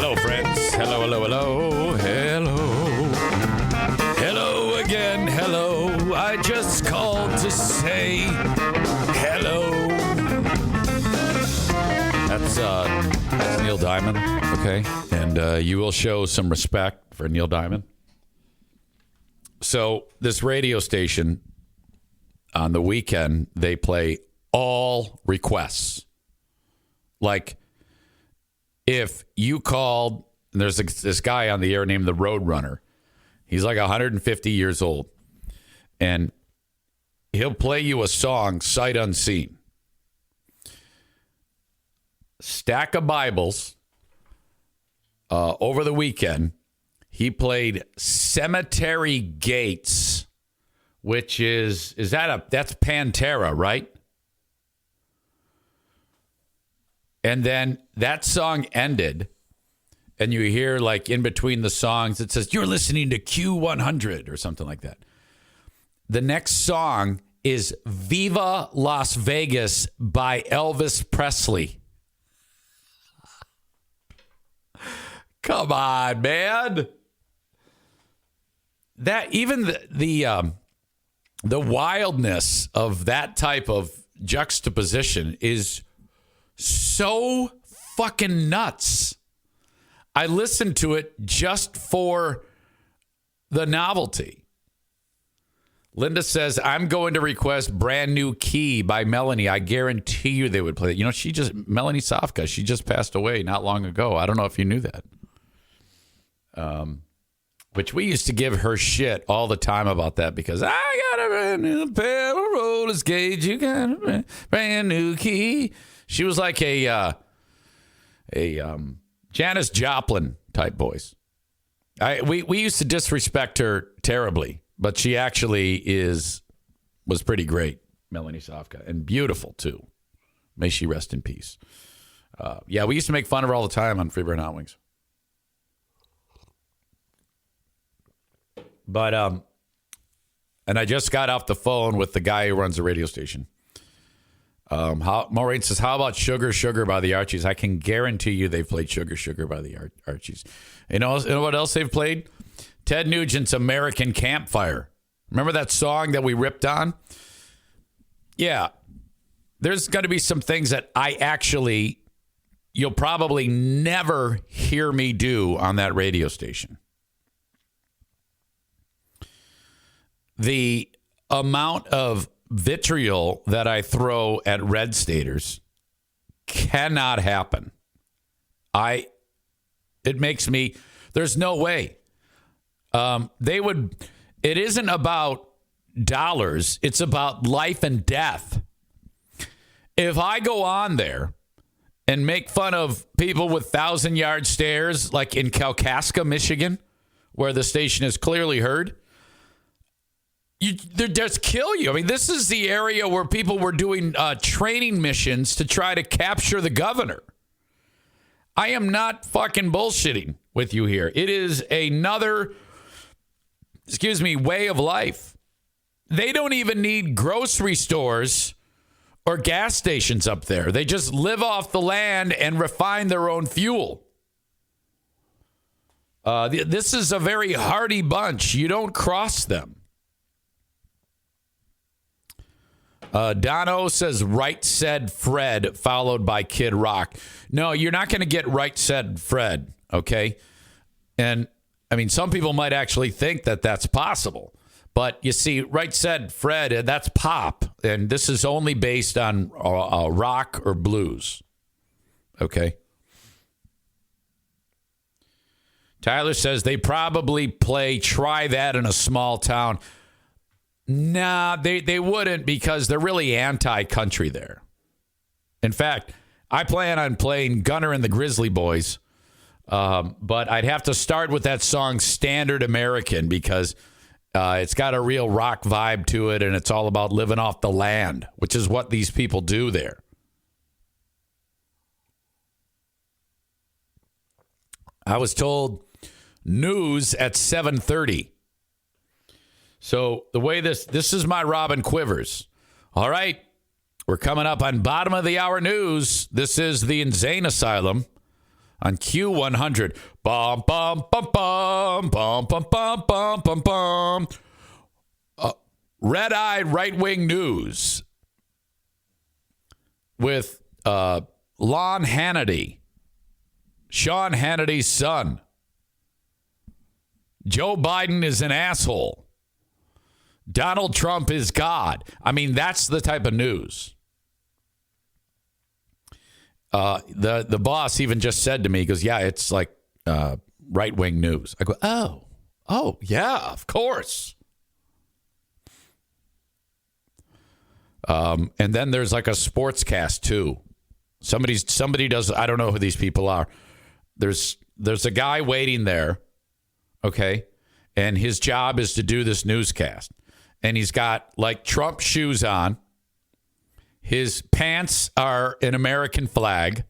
Hello, friends. Hello, hello, hello, hello. Hello again, hello. I just called to say hello. That's Neil Diamond, okay? And you will show some respect for Neil Diamond. So this radio station, on the weekend, they play all requests. Like, if you called, and there's this guy on the air named the Roadrunner. He's like 150 years old. And he'll play you a song sight unseen. Stack of Bibles. Over the weekend, he played Cemetery Gates, which that's Pantera, right? And then that song ended, and you hear, like, in between the songs, it says, "You're listening to Q100," or something like that. The next song is Viva Las Vegas by Elvis Presley. Come on, man. That even the wildness of that type of juxtaposition is so fucking nuts. I listened to it just for the novelty. Linda says, I'm going to request Brand New Key by Melanie. I guarantee you they would play it. You know, Melanie Safka, she just passed away not long ago. I don't know if you knew that. Which we used to give her shit all the time about that because I got a brand new pair of roller skates. You got a brand new key. She was like a Janis Joplin type voice. We used to disrespect her terribly, but she actually was pretty great, Melanie Safka, and beautiful too. May she rest in peace. Yeah, we used to make fun of her all the time on Freebird Hot Wings. But and I just got off the phone with the guy who runs the radio station. Maureen says, how about Sugar Sugar by the Archies? I can guarantee you they've played Sugar Sugar by the Archies. You know what else they've played? Ted Nugent's American Campfire. Remember that song that we ripped on? Yeah. There's going to be some things that you'll probably never hear me do on that radio station. The amount of vitriol that I throw at Red Staters cannot happen. It makes me, there's no way. It isn't about dollars. It's about life and death. If I go on there and make fun of people with 1,000-yard stares, like in Kalkaska, Michigan, where the station is clearly heard, they just kill you. I mean, this is the area where people were doing training missions to try to capture the governor. I am not fucking bullshitting with you here. It is another, way of life. They don't even need grocery stores or gas stations up there. They just live off the land and refine their own fuel. This is a very hardy bunch. You don't cross them. Dono says, Right Said Fred, followed by Kid Rock. No, you're not going to get Right Said Fred, okay? And, I mean, some people might actually think that that's possible. But, you see, Right Said Fred, that's pop. And this is only based on rock or blues, okay? Tyler says, they probably play Try That in a Small Town. Nah, they wouldn't because they're really anti-country there. In fact, I plan on playing Gunner and the Grizzly Boys, but I'd have to start with that song Standard American because it's got a real rock vibe to it, and it's all about living off the land, which is what these people do there. I was told news at 7:30. So the way this is my Robin Quivers. All right, we're coming up on bottom of the hour news. This is the Insane Asylum. on Q100. Bum, bum, bum, bum, bum, bum, bum, bum, bum, bum. Red-eyed right-wing news with Lon Hannity, Sean Hannity's son. Joe Biden is an asshole. Donald Trump is God. I mean, that's the type of news. The boss even just said to me, he goes, yeah, it's like right-wing news. I go, oh, yeah, of course. And then there's like a sports cast too. Somebody does. I don't know who these people are. There's a guy waiting there, okay, and his job is to do this newscast, and he's got like Trump shoes on. His pants are an American flag.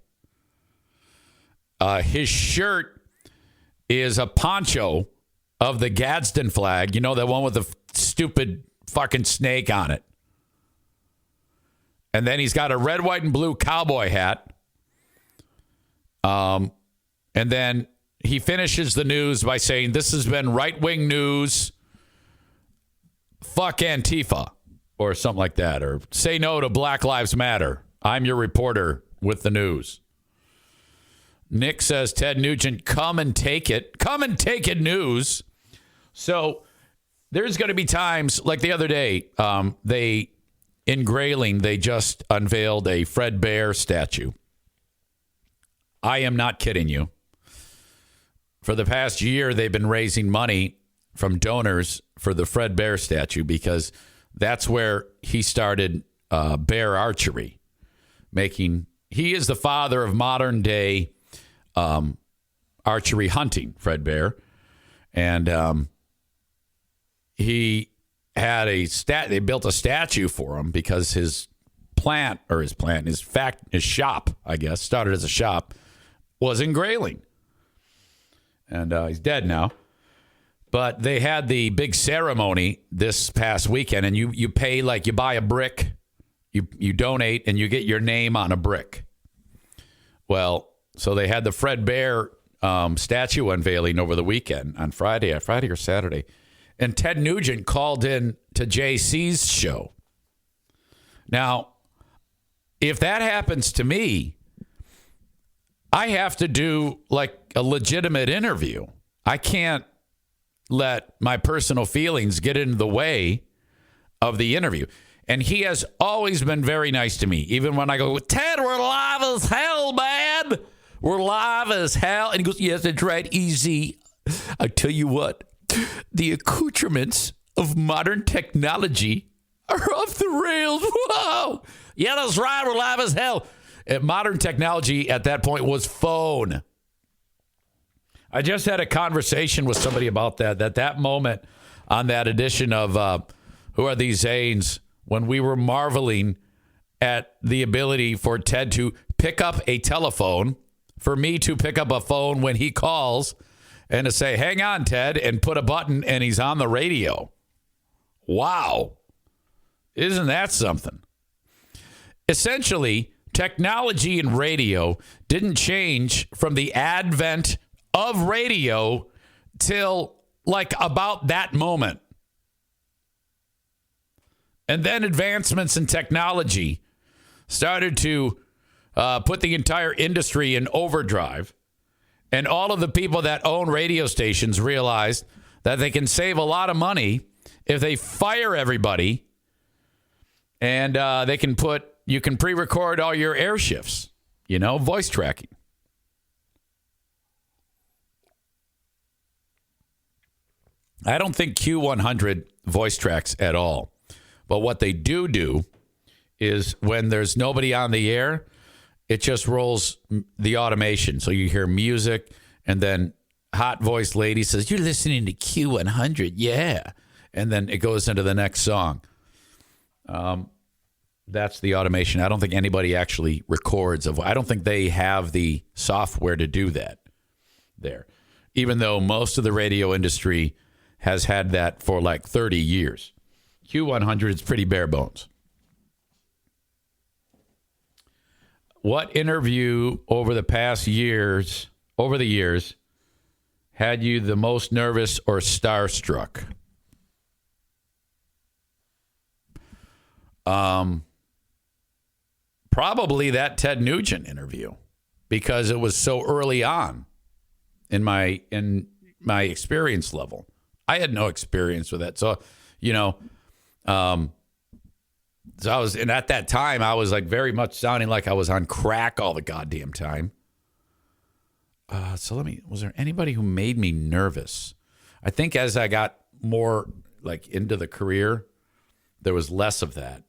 His shirt is a poncho of the Gadsden flag. You know, the one with the stupid fucking snake on it. And then he's got a red, white, and blue cowboy hat. And then he finishes the news by saying, this has been right-wing news. Fuck Antifa. Or something like that. Or say no to Black Lives Matter. I'm your reporter with the news. Nick says, Ted Nugent, come and take it. Come and take it news. So there's going to be times, like the other day, in Grayling, they just unveiled a Fred Bear statue. I am not kidding you. For the past year, they've been raising money from donors for the Fred Bear statue because that's where he started bear archery. He is the father of modern day archery hunting, Fred Bear. And he had they built a statue for him because his shop, I guess, started as a shop, was in Grayling. And he's dead now. But they had the big ceremony this past weekend, and you pay, like, you buy a brick, you donate, and you get your name on a brick. Well, so they had the Fred Bear statue unveiling over the weekend on Friday or Saturday. And Ted Nugent called in to JC's show. Now, if that happens to me, I have to do like a legitimate interview. I can't let my personal feelings get in the way of the interview. And he has always been very nice to me. Even when I go, Ted, we're live as hell, man. We're live as hell. And he goes, yes, that's right, easy. I tell you what. The accoutrements of modern technology are off the rails. Whoa. Yeah, that's right. We're live as hell. Modern technology at that point was phone. I just had a conversation with somebody about that. That moment on that edition of Who Are These Zanes, when we were marveling at the ability for Ted to pick up a telephone, for me to pick up a phone when he calls, and to say, hang on, Ted, and put a button, and he's on the radio. Wow. Isn't that something? Essentially, technology in radio didn't change from the advent of radio till like about that moment. And then advancements in technology started to put the entire industry in overdrive. And all of the people that own radio stations realized that they can save a lot of money if they fire everybody, and you can pre-record all your air shifts, voice tracking. I don't think Q100 voice tracks at all. But what they do is when there's nobody on the air, it just rolls the automation. So you hear music, and then hot voice lady says, you're listening to Q100. Yeah. And then it goes into the next song. That's the automation. I don't think anybody actually records. I don't think they have the software to do that there. Even though most of the radio industry has had that for like 30 years. Q100 is pretty bare bones. What interview over the past years over the years had you the most nervous or starstruck? Probably that Ted Nugent interview, because it was so early on in my experience level. I had no experience with that. So, so I was, and at that time, I was like very much sounding like I was on crack all the goddamn time. Was there anybody who made me nervous? I think as I got more like into the career, there was less of that.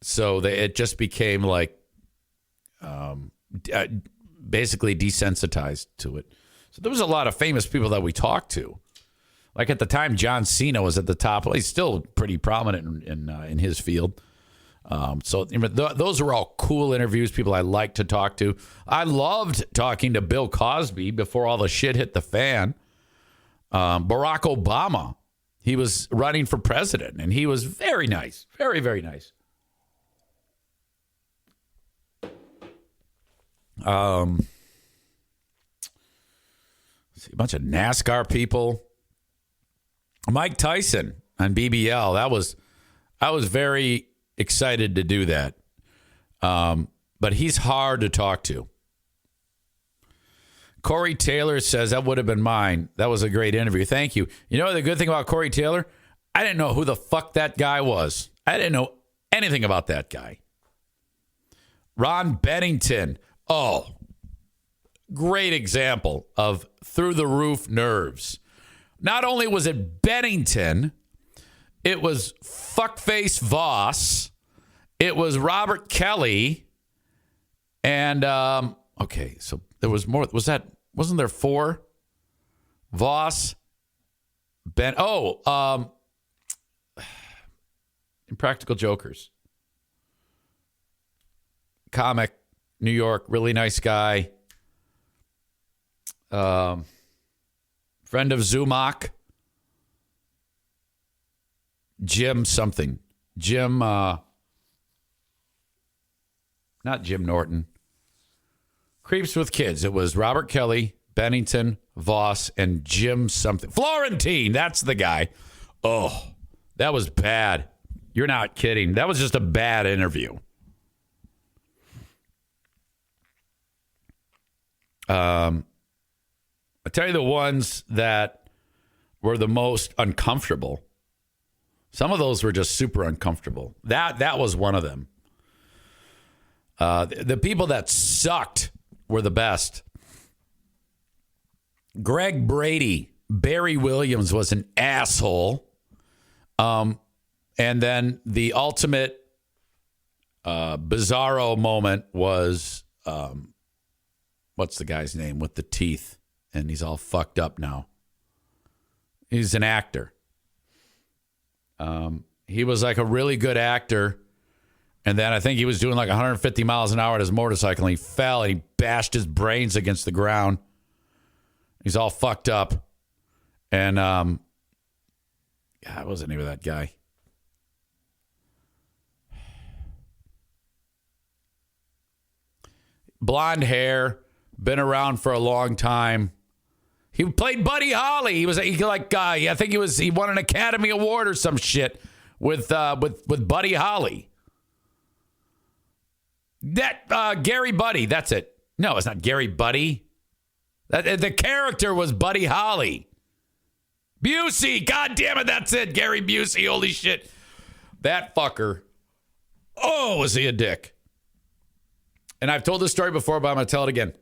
It just became like, basically desensitized to it. So there was a lot of famous people that we talked to. Like at the time, John Cena was at the top. Well, he's still pretty prominent in his field. Those were all cool interviews, people I liked to talk to. I loved talking to Bill Cosby before all the shit hit the fan. Barack Obama, he was running for president, and he was very nice. Very, very nice. See, a bunch of NASCAR people. Mike Tyson on BBL. I was very excited to do that. But he's hard to talk to. Corey Taylor says that would have been mine. That was a great interview. Thank you. You know the good thing about Corey Taylor? I didn't know who the fuck that guy was. I didn't know anything about that guy. Ron Bennington. Oh, great example of through the roof nerves. Not only was it Bennington, it was fuckface Voss, it was Robert Kelly, and okay, so there was more. Wasn't there four? Voss, Impractical Jokers. Comic, New York, really nice guy. Friend of Zumach. Jim something. Not Jim Norton. Creeps with Kids. It was Robert Kelly, Bennington, Voss, and Jim something. Florentine, that's the guy. Oh, that was bad. You're not kidding. That was just a bad interview. I'll tell you the ones that were the most uncomfortable. Some of those were just super uncomfortable. That was one of them. The people that sucked were the best. Greg Brady, Barry Williams was an asshole. And then the ultimate bizarro moment was, what's the guy's name with the teeth? And he's all fucked up now. He's an actor. He was like a really good actor. And then I think he was doing like 150 miles an hour on his motorcycle. And he fell and he bashed his brains against the ground. He's all fucked up. And, God, what was the name of that guy? Blonde hair, been around for a long time. He played Buddy Holly. He was like guy. I think he won an Academy Award or some shit with Buddy Holly. That Gary Buddy. That's it. No, it's not Gary Buddy. The character was Buddy Holly. Busey. God damn it. That's it. Gary Busey. Holy shit. That fucker. Oh, was he a dick? And I've told this story before, but I'm going to tell it again.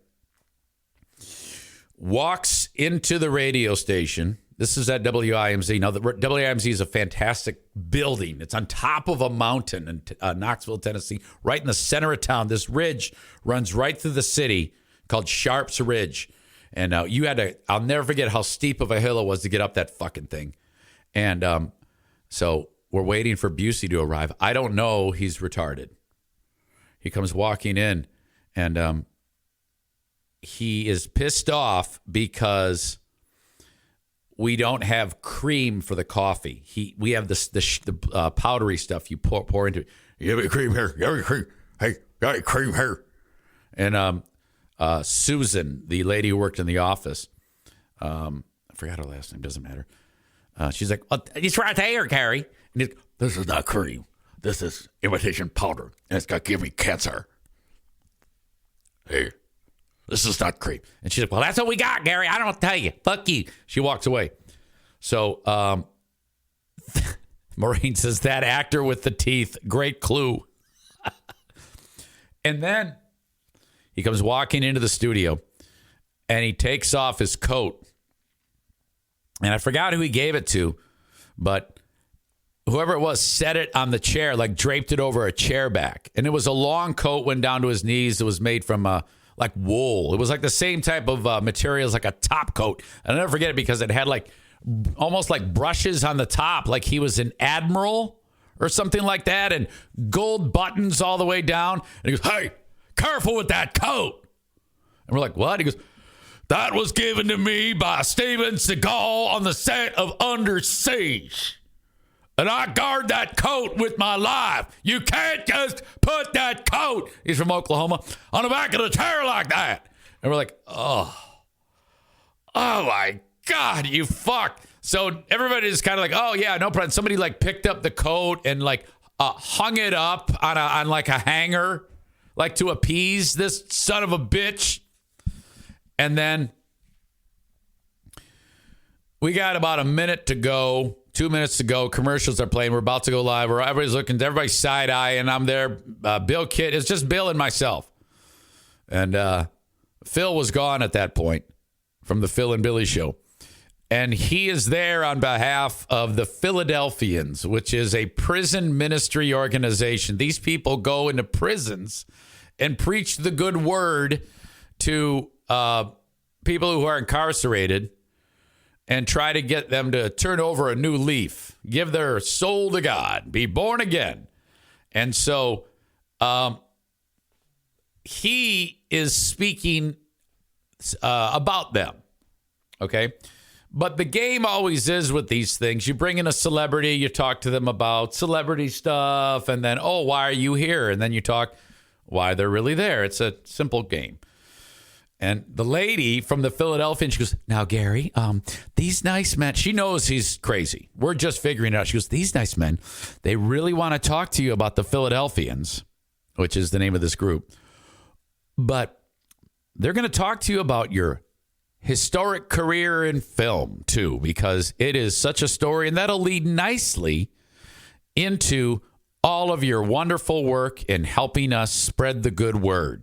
Walks into the radio station. This is at WIMZ. Now, the WIMZ is a fantastic building. It's on top of a mountain in Knoxville, Tennessee, right in the center of town. This ridge runs right through the city called Sharps Ridge. And I'll never forget how steep of a hill it was to get up that fucking thing. And so we're waiting for Busey to arrive. I don't know he's retarded. He comes walking in, and he is pissed off because we don't have cream for the coffee. We have the powdery stuff you pour into it. You have any cream here? You have any cream? Hey, got any cream here? And Susan, the lady who worked in the office, I forgot her last name, doesn't matter. She's like, oh, it's right there, Gary. And he's, this is not cream. This is imitation powder, and it's going to give me cancer. Here, this is not cream. And she's like, well, that's what we got, Gary. I don't tell you. Fuck you. She walks away. So Maureen says, that actor with the teeth, great clue. And then he comes walking into the studio, and he takes off his coat. And I forgot who he gave it to, but whoever it was set it on the chair, like draped it over a chair back. And it was a long coat, went down to his knees. It was made from like wool. It was like the same type of material as like a top coat. And I'll never forget it because it had like almost like brushes on the top, like he was an admiral or something like that, and gold buttons all the way down. And he goes, hey, careful with that coat. And we're like, what? He goes, that was given to me by Steven Seagal on the set of Under Siege. And I guard that coat with my life. You can't just put that coat, he's from Oklahoma, on the back of the chair like that. And we're like, oh my God, you fuck. So everybody's kind of like, oh yeah, no problem. Somebody like picked up the coat and like hung it up on like a hanger, like to appease this son of a bitch. And then we got about a minute to go, 2 minutes to go. Commercials are playing. We're about to go live. Everybody's looking, everybody's side eye, and I'm there. Bill Kidd. It's just Bill and myself. And Phil was gone at that point from the Phil and Billy show. And he is there on behalf of the Philadelphians, which is a prison ministry organization. These people go into prisons and preach the good word to people who are incarcerated and try to get them to turn over a new leaf, give their soul to God, be born again. And so he is speaking about them, okay? But the game always is with these things. You bring in a celebrity, you talk to them about celebrity stuff, and then, oh, why are you here? And then you talk why they're really there. It's a simple game. And the lady from the Philadelphia, she goes, now, Gary, these nice men, she knows he's crazy. We're just figuring it out. She goes, these nice men, they really want to talk to you about the Philadelphians, which is the name of this group. But they're going to talk to you about your historic career in film, too, because it is such a story. And that'll lead nicely into all of your wonderful work in helping us spread the good word.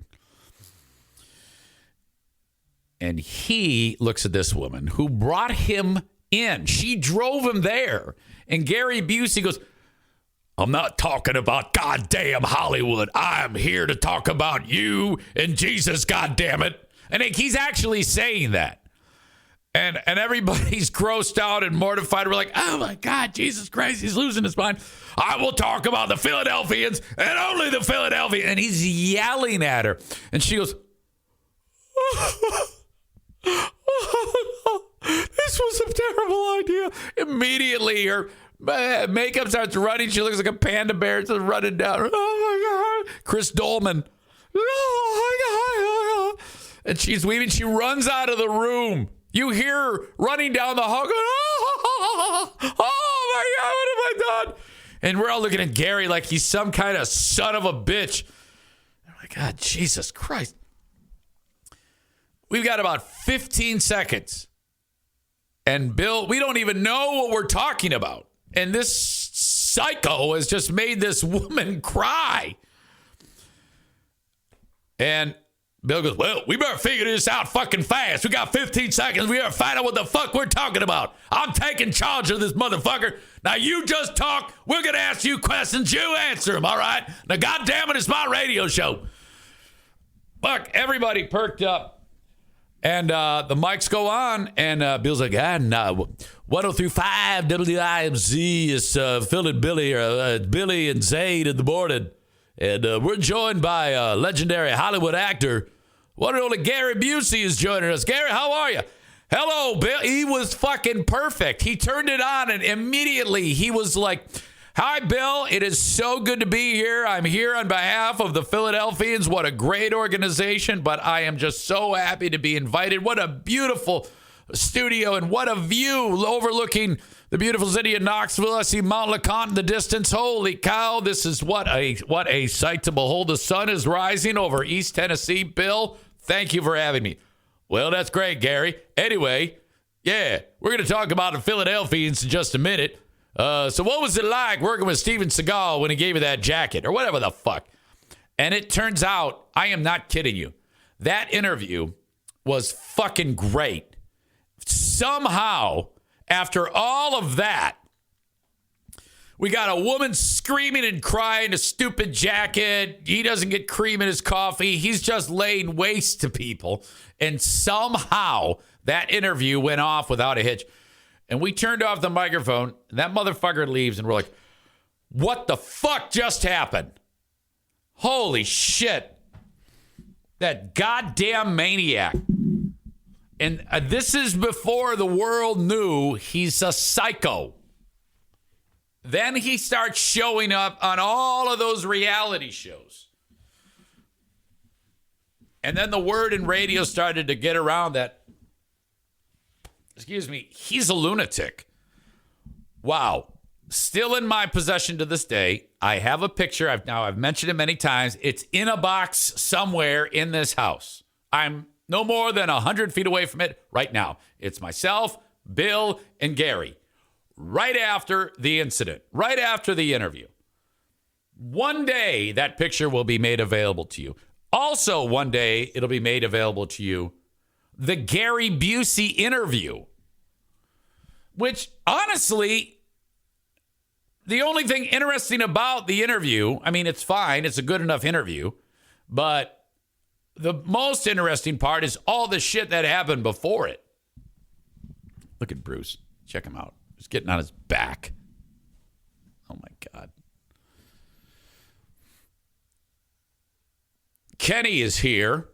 And he looks at this woman who brought him in. She drove him there. And Gary Busey goes, I'm not talking about goddamn Hollywood. I'm here to talk about you and Jesus, goddammit. And he's actually saying that. And everybody's grossed out and mortified. We're like, oh my God, Jesus Christ, he's losing his mind. I will talk about the Philadelphians and only the Philadelphia. And he's yelling at her. And she goes, this was a terrible idea. Immediately, her makeup starts running. She looks like a panda bear. It's running down. Oh, my God. Chris Dolman. Oh, my God. And she's weeping. She runs out of the room. You hear her running down the hall going, oh, my God, what have I done? And we're all looking at Gary like he's some kind of son of a bitch. Oh, my God, Jesus Christ. We've got about 15 seconds. And Bill, we don't even know what we're talking about. And this psycho has just made this woman cry. And Bill goes, well, we better figure this out fucking fast. We got 15 seconds. We better find out what the fuck we're talking about. I'm taking charge of this motherfucker. Now you just talk. We're going to ask you questions. You answer them, all right? Now, goddamn it, it's my radio show. Fuck, everybody perked up. And the mics go on, and Bill's like, 1035 WIMZ is Phil and Billy, or Billy and Zayd in the morning. And we're joined by legendary Hollywood actor, one and only Gary Busey is joining us. Gary, how are you? Hello, Bill. He was fucking perfect. He turned it on, and immediately he was like, Hi, Bill. It is so good to be here. I'm here on behalf of the Philadelphians. What a great organization, but I am just so happy to be invited. What a beautiful studio and what a view overlooking the beautiful city of Knoxville. I see Mount LeConte in the distance. Holy cow, this is what a sight to behold. The sun is rising over East Tennessee. Bill, thank you for having me. Well, that's great, Gary. Anyway, yeah, we're going to talk about the Philadelphians in just a minute. So what was it like working with Steven Seagal when he gave you that jacket or whatever the fuck? And it turns out, I am not kidding you, that interview was fucking great. Somehow, after all of that, we got a woman screaming and crying, a stupid jacket. He doesn't get cream in his coffee. He's just laying waste to people. And somehow that interview went off without a hitch. And we turned off the microphone, and that motherfucker leaves, and we're like, what the fuck just happened? Holy shit. That goddamn maniac. And this is before the world knew he's a psycho. Then he starts showing up on all of those reality shows. And then the word in radio started to get around that, he's a lunatic. Wow. Still in my possession to this day. I have a picture. I've mentioned it many times. It's in a box somewhere in this house. I'm no more than 100 feet away from it right now. It's myself, Bill, and Gary. Right after the incident. Right after the interview. One day, that picture will be made available to you. Also, one day, it'll be made available to you the Gary Busey interview, which honestly, the only thing interesting about the interview, I mean, it's fine. It's a good enough interview, but the most interesting part is all the shit that happened before it. Look at Bruce. Check him out. He's getting on his back. Oh my God. Kenny is here.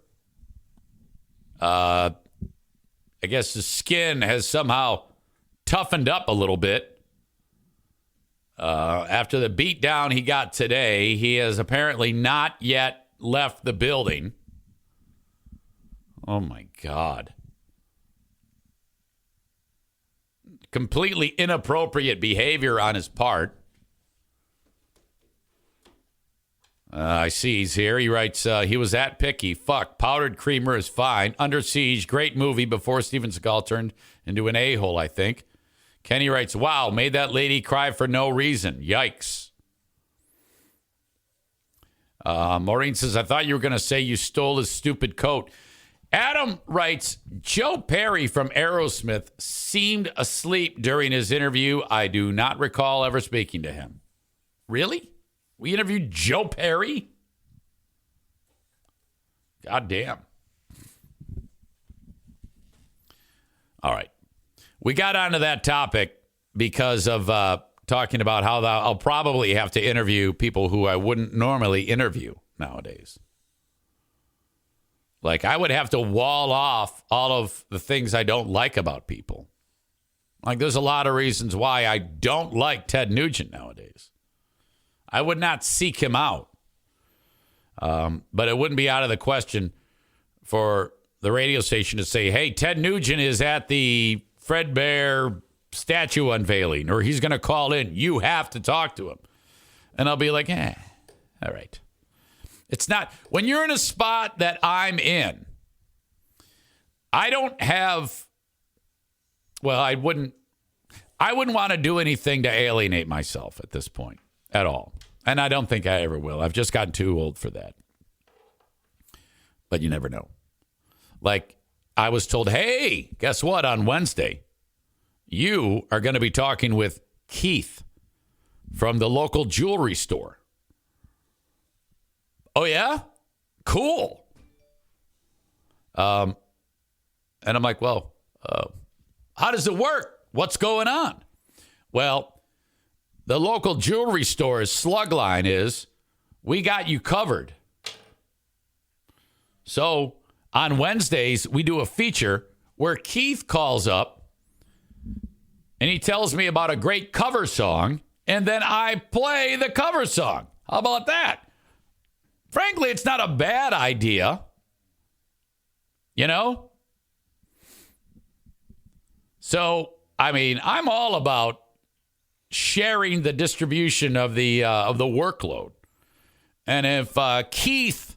I guess his skin has somehow toughened up a little bit. After the beatdown he got today, he has apparently not yet left the building. Oh, my God. Completely inappropriate behavior on his part. I see he's here. He writes, he was that picky. Fuck, Powdered Creamer is fine. Under Siege, great movie before Steven Seagal turned into an a-hole, I think. Kenny writes, wow, made that lady cry for no reason. Yikes. Maureen says, I thought you were going to say you stole his stupid coat. Adam writes, Joe Perry from Aerosmith seemed asleep during his interview. I do not recall ever speaking to him. Really? We interviewed Joe Perry? God damn. All right. We got onto that topic because of talking about how I'll probably have to interview people who I wouldn't normally interview nowadays. Like, I would have to wall off all of the things I don't like about people. Like, there's a lot of reasons why I don't like Ted Nugent nowadays. I would not seek him out. But it wouldn't be out of the question for the radio station to say, hey, Ted Nugent is at the Fred Bear statue unveiling, or he's going to call in. You have to talk to him. And I'll be like, all right. It's not, when you're in a spot that I'm in, I don't have, well, I wouldn't want to do anything to alienate myself at this point at all. And I don't think I ever will. I've just gotten too old for that. But you never know. Like, I was told, hey, guess what? On Wednesday, you are going to be talking with Keith from the local jewelry store. Oh, yeah? Cool. And I'm like, well, how does it work? What's going on? Well, the local jewelry store's slug line is, we got you covered. So on Wednesdays, we do a feature where Keith calls up and he tells me about a great cover song and then I play the cover song. How about that? Frankly, it's not a bad idea. You know? So, I mean, I'm all about sharing the distribution of the workload. And if Keith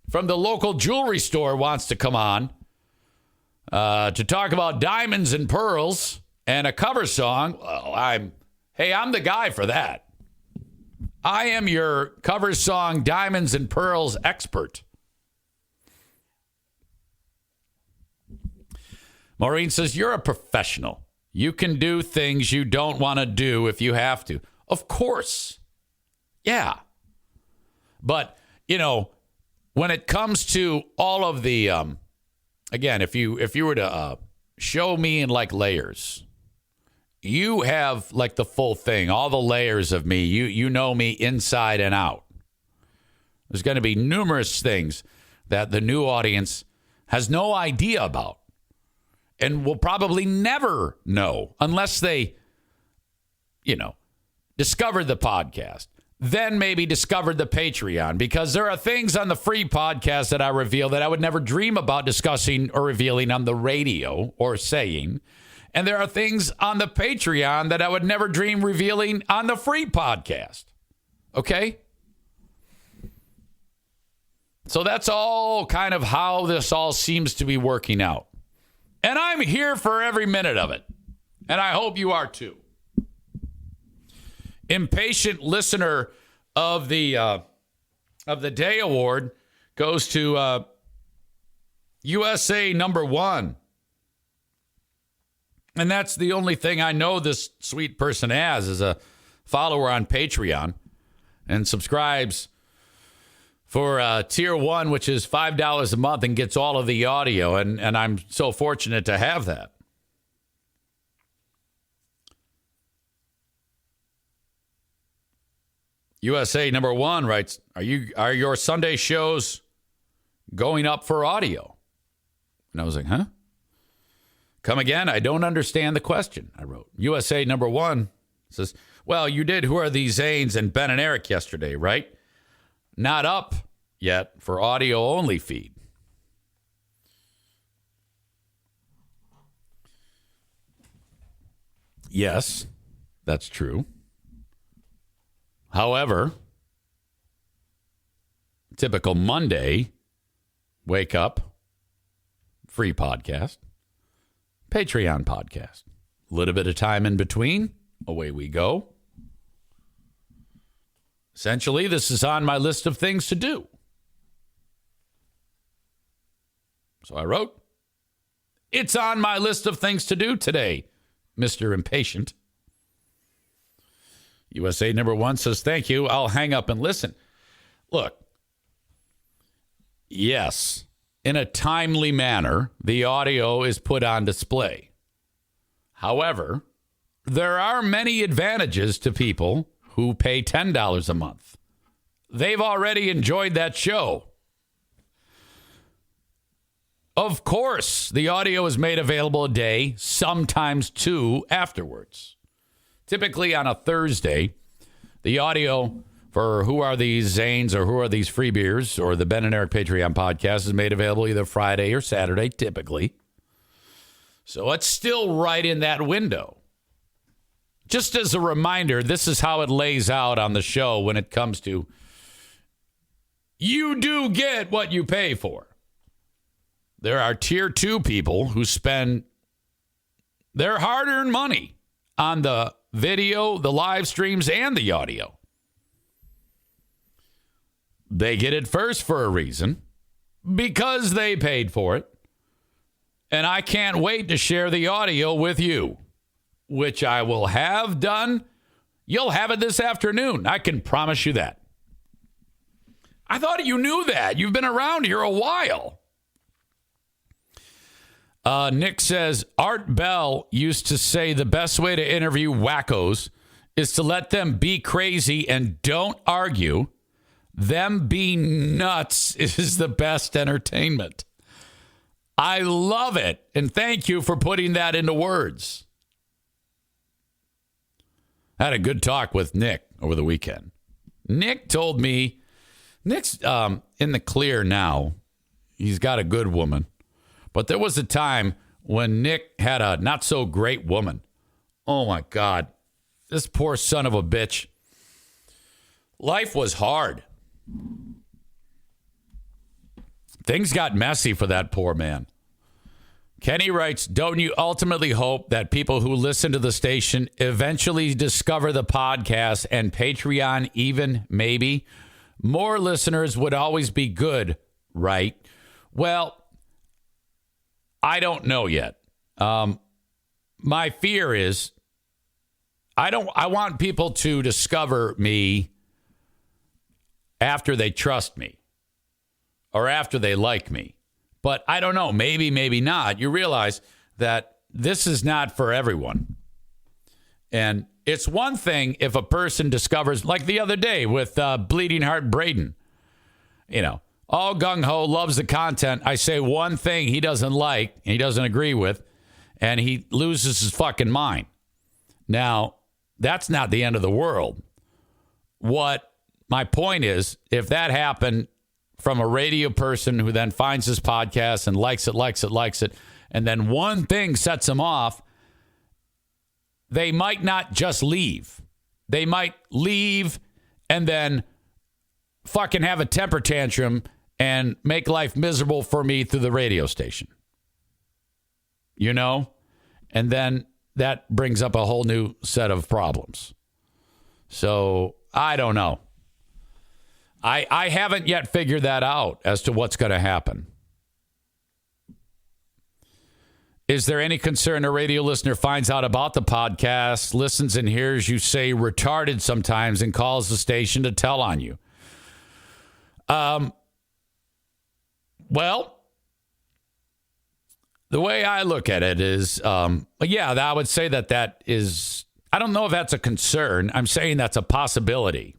from the local jewelry store wants to come on to talk about diamonds and pearls and a cover song, well, I'm the guy for that. I am your cover song diamonds and pearls expert. Maureen says, you're a professional. You can do things you don't want to do if you have to. Of course. Yeah. But, you know, when it comes to all of the, again, if you were to show me in like layers, you have like the full thing, all the layers of me. You know me inside and out. There's going to be numerous things that the new audience has no idea about and will probably never know unless they, you know, discovered the podcast. Then maybe discovered the Patreon, because there are things on the free podcast that I reveal that I would never dream about discussing or revealing on the radio or saying. And there are things on the Patreon that I would never dream revealing on the free podcast. Okay? So that's all kind of how this all seems to be working out. And I'm here for every minute of it. And I hope you are too. Impatient listener of the Day Award goes to USA #1. And that's the only thing I know this sweet person has, is a follower on Patreon and subscribes for tier 1, which is $5 a month, and gets all of the audio. And I'm so fortunate to have that. USA #1 writes, are your Sunday shows going up for audio? And I was like, huh? Come again? I don't understand the question, I wrote. USA #1 says, well, you did Who Are These Zanes and Ben and Eric yesterday, right? Not up yet for audio only feed. Yes, that's true. However, typical Monday, wake up, free podcast, Patreon podcast. A little bit of time in between, away we go. Essentially, this is on my list of things to do. So I wrote, it's on my list of things to do today, Mr. Impatient. USA #1 says, thank you. I'll hang up and listen. Look, yes, in a timely manner, the audio is put on display. However, there are many advantages to people who pay $10 a month. They've already enjoyed that show. Of course, the audio is made available a day, sometimes two afterwards. Typically on a Thursday, the audio for Who Are These Zanes or Who Are These Free Beers or the Ben and Eric Patreon podcast is made available either Friday or Saturday, typically. So it's still right in that window. Just as a reminder, this is how it lays out on the show when it comes to you do get what you pay for. There are tier 2 people who spend their hard-earned money on the video, the live streams, and the audio. They get it first for a reason, because they paid for it. And I can't wait to share the audio with you, which I will have done. You'll have it this afternoon. I can promise you that. I thought you knew that. You've been around here a while. Nick says, Art Bell used to say the best way to interview wackos is to let them be crazy and don't argue. Them being nuts is the best entertainment. I love it. And thank you for putting that into words. I had a good talk with Nick over the weekend. Nick told me, Nick's in the clear now. He's got a good woman. But there was a time when Nick had a not so great woman. Oh my God. This poor son of a bitch. Life was hard. Things got messy for that poor man. Kenny writes, don't you ultimately hope that people who listen to the station eventually discover the podcast and Patreon even, maybe? More listeners would always be good, right? Well, I don't know yet. My fear is I want people to discover me after they trust me or after they like me. But I don't know, maybe, maybe not. You realize that this is not for everyone. And it's one thing if a person discovers, like the other day with Bleeding Heart Braden, all gung-ho, loves the content. I say one thing he doesn't like, and he doesn't agree with, and he loses his fucking mind. Now, that's not the end of the world. What my point is, if that happened from a radio person who then finds his podcast and likes it, and then one thing sets him off, they might not just leave. They might leave and then fucking have a temper tantrum and make life miserable for me through the radio station. And then that brings up a whole new set of problems. So I don't know. I haven't yet figured that out as to what's going to happen. Is there any concern a radio listener finds out about the podcast, listens and hears you say retarded sometimes and calls the station to tell on you? Well, the way I look at it is, I would say that is, I don't know if that's a concern. I'm saying that's a possibility.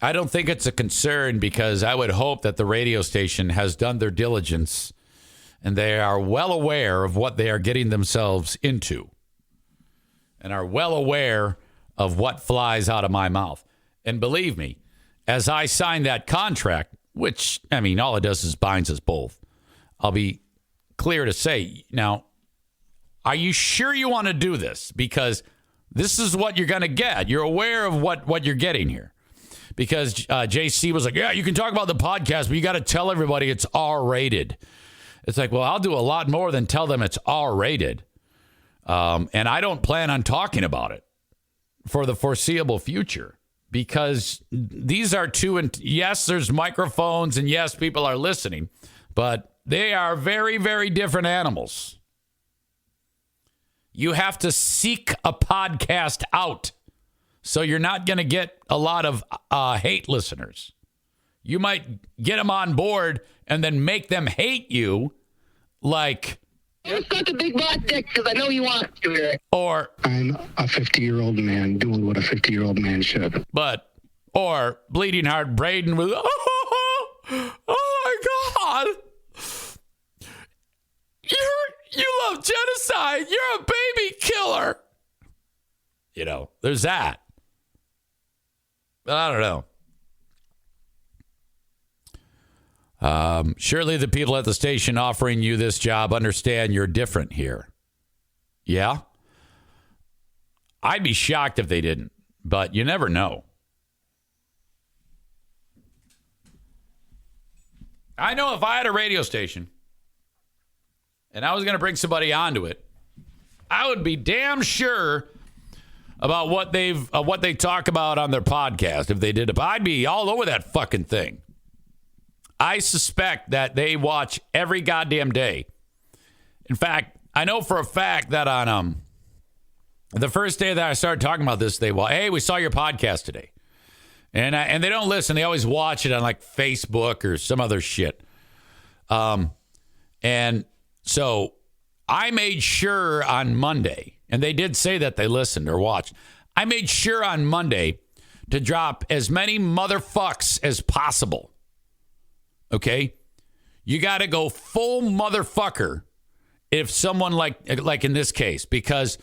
I don't think it's a concern because I would hope that the radio station has done their diligence and they are well aware of what they are getting themselves into and are well aware of what flies out of my mouth. And believe me, as I sign that contract, which, all it does is binds us both, I'll be clear to say, now, are you sure you want to do this? Because this is what you're going to get. You're aware of what you're getting here. Because JC was like, yeah, you can talk about the podcast, but you got to tell everybody it's R-rated. It's like, well, I'll do a lot more than tell them it's R-rated. And I don't plan on talking about it for the foreseeable future. Because these are yes, there's microphones, and yes, people are listening. But they are very, very different animals. You have to seek a podcast out. So you're not going to get a lot of hate listeners. You might get them on board and then make them hate you like... You've got the big butt dick because I know you want to. Or... I'm a 50-year-old man doing what a 50-year-old man should. Or Bleeding Heart Braden with... Oh my God! You love genocide! You're a baby killer! There's that. But I don't know. Surely the people at the station offering you this job understand you're different here. Yeah? I'd be shocked if they didn't, but you never know. I know if I had a radio station and I was going to bring somebody onto it, I would be damn sure about what they talk about on their podcast. If they did it, I'd be all over that fucking thing. I suspect that they watch every goddamn day. In fact, I know for a fact that on the first day that I started talking about this, hey, we saw your podcast today, and they don't listen. They always watch it on like Facebook or some other shit. And so I made sure on Monday. And they did say that they listened or watched. I made sure on Monday to drop as many motherfucks as possible. Okay? You got to go full motherfucker if someone like in this case, because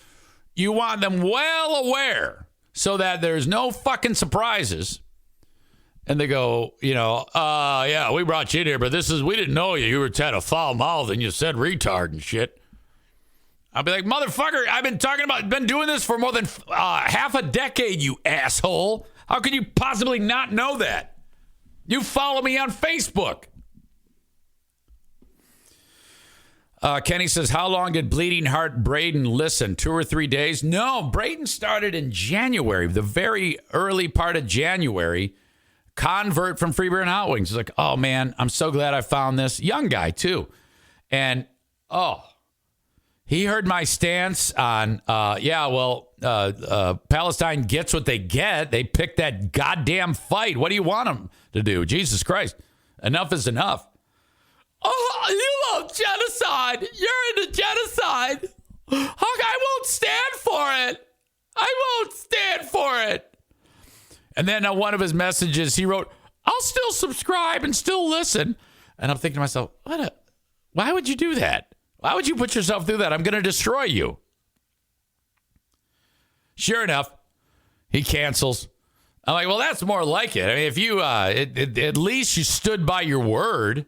you want them well aware so that there's no fucking surprises. And they go, yeah, we brought you in here, but we didn't know you. You were had a foul mouth and you said retard and shit. I'll be like, motherfucker, I've been doing this for more than half a decade, you asshole. How could you possibly not know that? You follow me on Facebook. Kenny says, how long did Bleeding Heart Braden listen? 2 or 3 days? No, Braden started in January, the very early part of January. Convert from Free Beer and Hot Wings. He's like, oh, man, I'm so glad I found this. Young guy, too. And, he heard my stance on, Palestine gets what they get. They picked that goddamn fight. What do you want them to do? Jesus Christ. Enough is enough. Oh, you love genocide. You're into genocide. I won't stand for it. I won't stand for it. And then on one of his messages, he wrote, I'll still subscribe and still listen. And I'm thinking to myself, why would you do that? Why would you put yourself through that? I'm going to destroy you. Sure enough, he cancels. I'm like, well, that's more like it. I mean, if you, at least you stood by your word.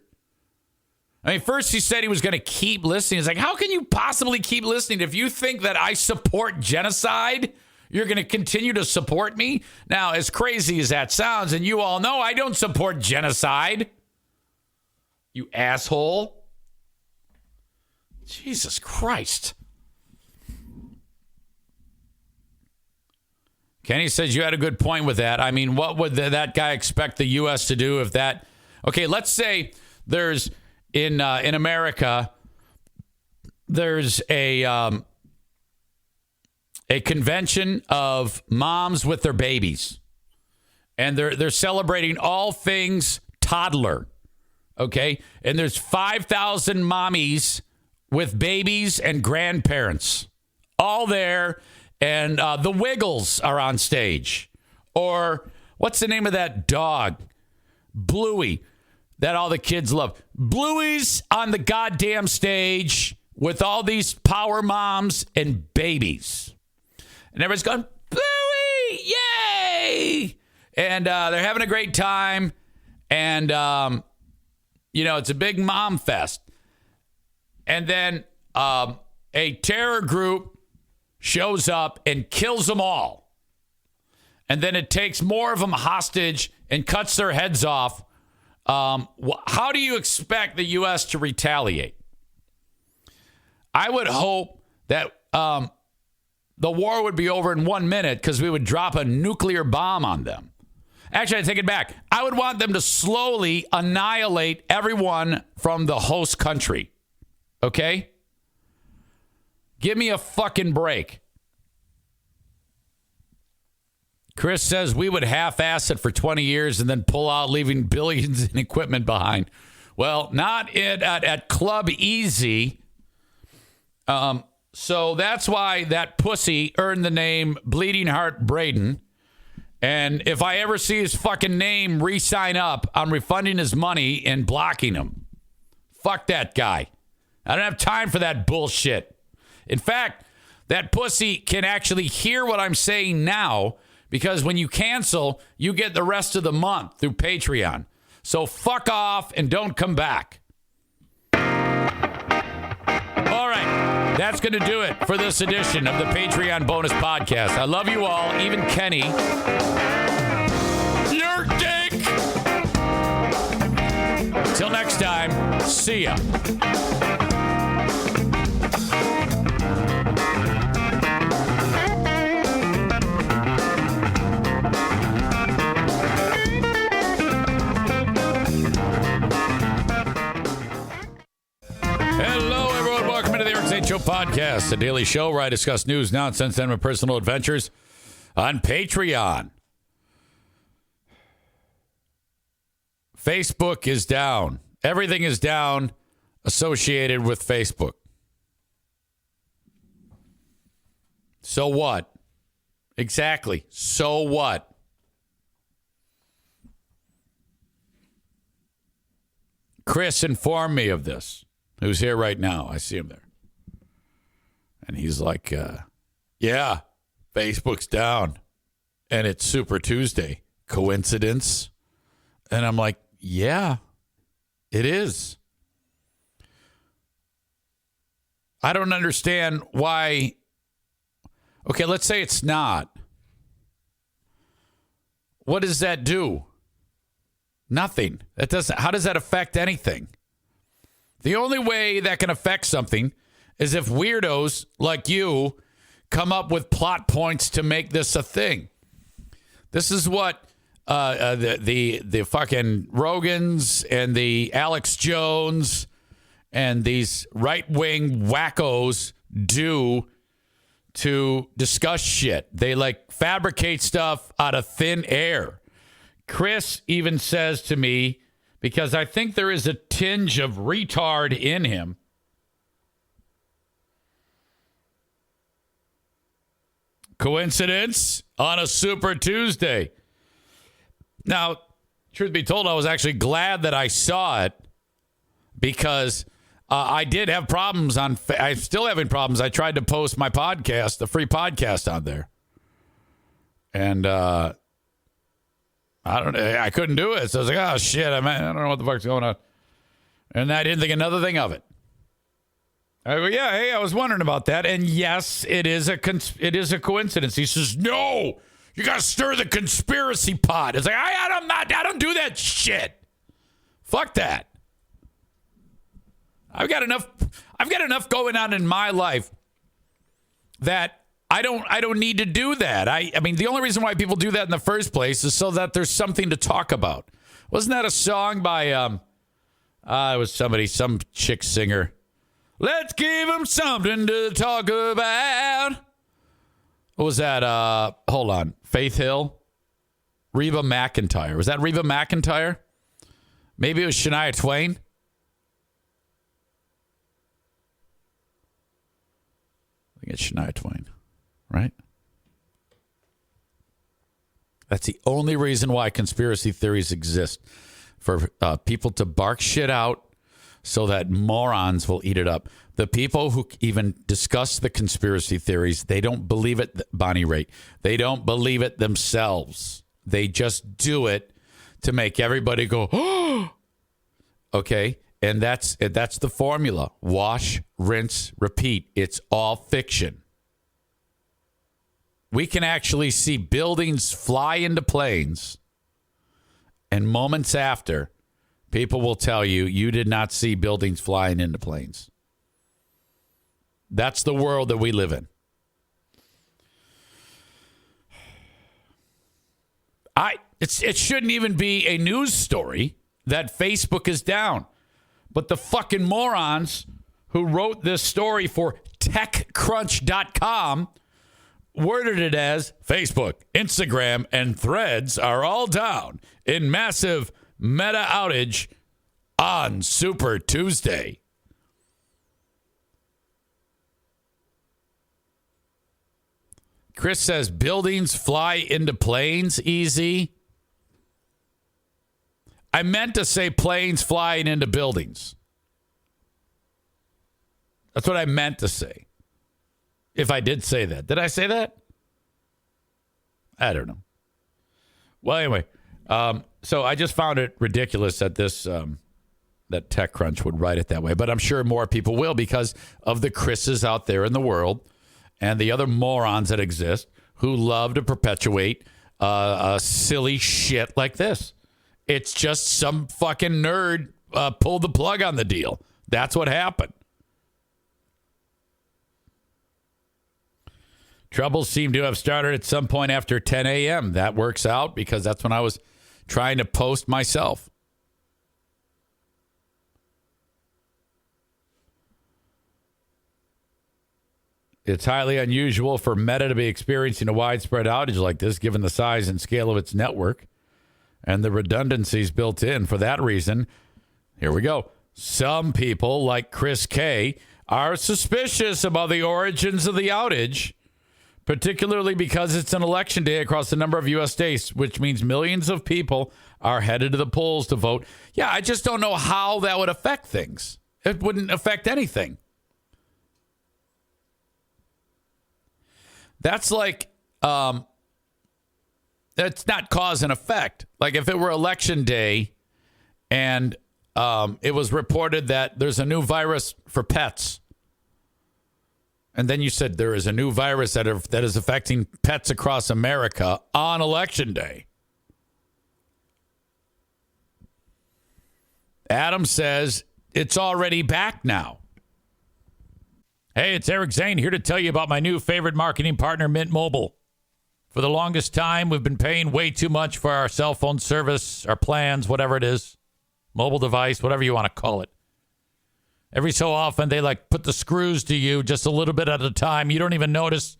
I mean, first he said he was going to keep listening. It's like, how can you possibly keep listening if you think that I support genocide? You're going to continue to support me? Now, as crazy as that sounds, and you all know I don't support genocide. You asshole. Jesus Christ. Kenny says you had a good point with that. I mean, what would that guy expect the U.S. to do if that... Okay, let's say there's... In America, there's a convention of moms with their babies, and they're celebrating all things toddler. Okay, and there's 5,000 mommies with babies and grandparents all there, and the Wiggles are on stage, or what's the name of that dog, Bluey, that all the kids love. Bluey's on the goddamn stage with all these power moms and babies. And everybody's going, Bluey, yay! And they're having a great time. And, it's a big mom fest. And then a terror group shows up and kills them all. And then it takes more of them hostage and cuts their heads off. How do you expect the U.S. to retaliate? I would hope that the war would be over in 1 minute because we would drop a nuclear bomb on them. Actually, I take it back. I would want them to slowly annihilate everyone from the host country. Okay? Give me a fucking break. Chris says we would half-ass it for 20 years and then pull out, leaving billions in equipment behind. Well, not at Club Easy. So that's why that pussy earned the name Bleeding Heart Braden. And if I ever see his fucking name re-sign up, I'm refunding his money and blocking him. Fuck that guy. I don't have time for that bullshit. In fact, that pussy can actually hear what I'm saying now, because when you cancel, you get the rest of the month through Patreon. So fuck off and don't come back. All right. That's going to do it for this edition of the Patreon bonus podcast. I love you all, even Kenny. Your dick. Till next time, see ya. Hello, everyone. Welcome into the Eric St. Show podcast, a daily show where I discuss news, nonsense, and my personal adventures on Patreon. Facebook is down. Everything is down associated with Facebook. So what? Exactly. So what? Chris informed me of this, who's here right now. I see him there. And he's like, yeah, Facebook's down. And it's Super Tuesday. Coincidence? And I'm like, yeah, it is. I don't understand why. Okay, let's say it's not. What does that do? Nothing. That doesn't. How does that affect anything? The only way that can affect something is if weirdos like you come up with plot points to make this a thing. This is what the fucking Rogans and the Alex Jones and these right-wing wackos do to discuss shit. They like fabricate stuff out of thin air. Chris even says to me, because I think there is a tinge of retard in him, coincidence on a Super Tuesday. Now, truth be told, I was actually glad that I saw it because I did have problems I'm still having problems. I tried to post my podcast, the free podcast on there. And I couldn't do it. So I was like, oh shit, I don't know what the fuck's going on. And I didn't think another thing of it. I go, yeah, hey, I was wondering about that. And yes, it is a coincidence. He says, no, you got to stir the conspiracy pot. It's like, I don't do that shit. Fuck that. I've got enough going on in my life that I don't need to do that. I mean, the only reason why people do that in the first place is so that there's something to talk about. Wasn't that a song by it was some chick singer? Let's give them something to talk about. What was that? Hold on. Faith Hill? Reba McEntire. Was that Reba McEntire? Maybe it was Shania Twain? I think it's Shania Twain, right? That's the only reason why conspiracy theories exist. For people to bark shit out so that morons will eat it up. The people who even discuss the conspiracy theories, they don't believe it, Bonnie Raitt. They don't believe it themselves. They just do it to make everybody go, oh! Okay? And that's the formula. Wash, rinse, repeat. It's all fiction. We can actually see buildings fly into planes, and moments after, people will tell you, you did not see buildings flying into planes. That's the world that we live in. It shouldn't even be a news story that Facebook is down. But the fucking morons who wrote this story for TechCrunch.com worded it as Facebook, Instagram, and Threads are all down in massive meta outage on Super Tuesday. Chris says buildings fly into planes, easy. I meant to say planes flying into buildings. That's what I meant to say. If I did say that. Did I say that? I don't know. Well, anyway, so I just found it ridiculous that that TechCrunch would write it that way. But I'm sure more people will because of the Chris's out there in the world and the other morons that exist who love to perpetuate silly shit like this. It's just some fucking nerd pulled the plug on the deal. That's what happened. Troubles seem to have started at some point after 10 a.m. That works out because that's when I was trying to post myself. It's highly unusual for Meta to be experiencing a widespread outage like this, given the size and scale of its network and the redundancies built in. For that reason, here we go. Some people, like Chris K., are suspicious about the origins of the outage, particularly because it's an election day across a number of U.S. states, which means millions of people are headed to the polls to vote. Yeah, I just don't know how that would affect things. It wouldn't affect anything. That's like, that's not cause and effect. Like if it were election day and it was reported that there's a new virus for pets, and then you said there is a new virus that is affecting pets across America on election day. Adam says it's already back now. Hey, it's Eric Zane here to tell you about my new favorite marketing partner, Mint Mobile. For the longest time, we've been paying way too much for our cell phone service, our plans, whatever it is, mobile device, whatever you want to call it. Every so often, they put the screws to you just a little bit at a time. You don't even notice.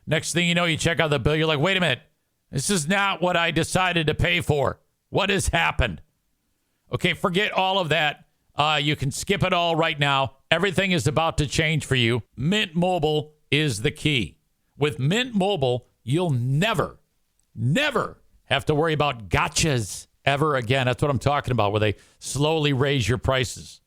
Next thing you know, you check out the bill. You're like, wait a minute. This is not what I decided to pay for. What has happened? Okay, forget all of that. You can skip it all right now. Everything is about to change for you. Mint Mobile is the key. With Mint Mobile, you'll never have to worry about gotchas ever again. That's what I'm talking about, where they slowly raise your prices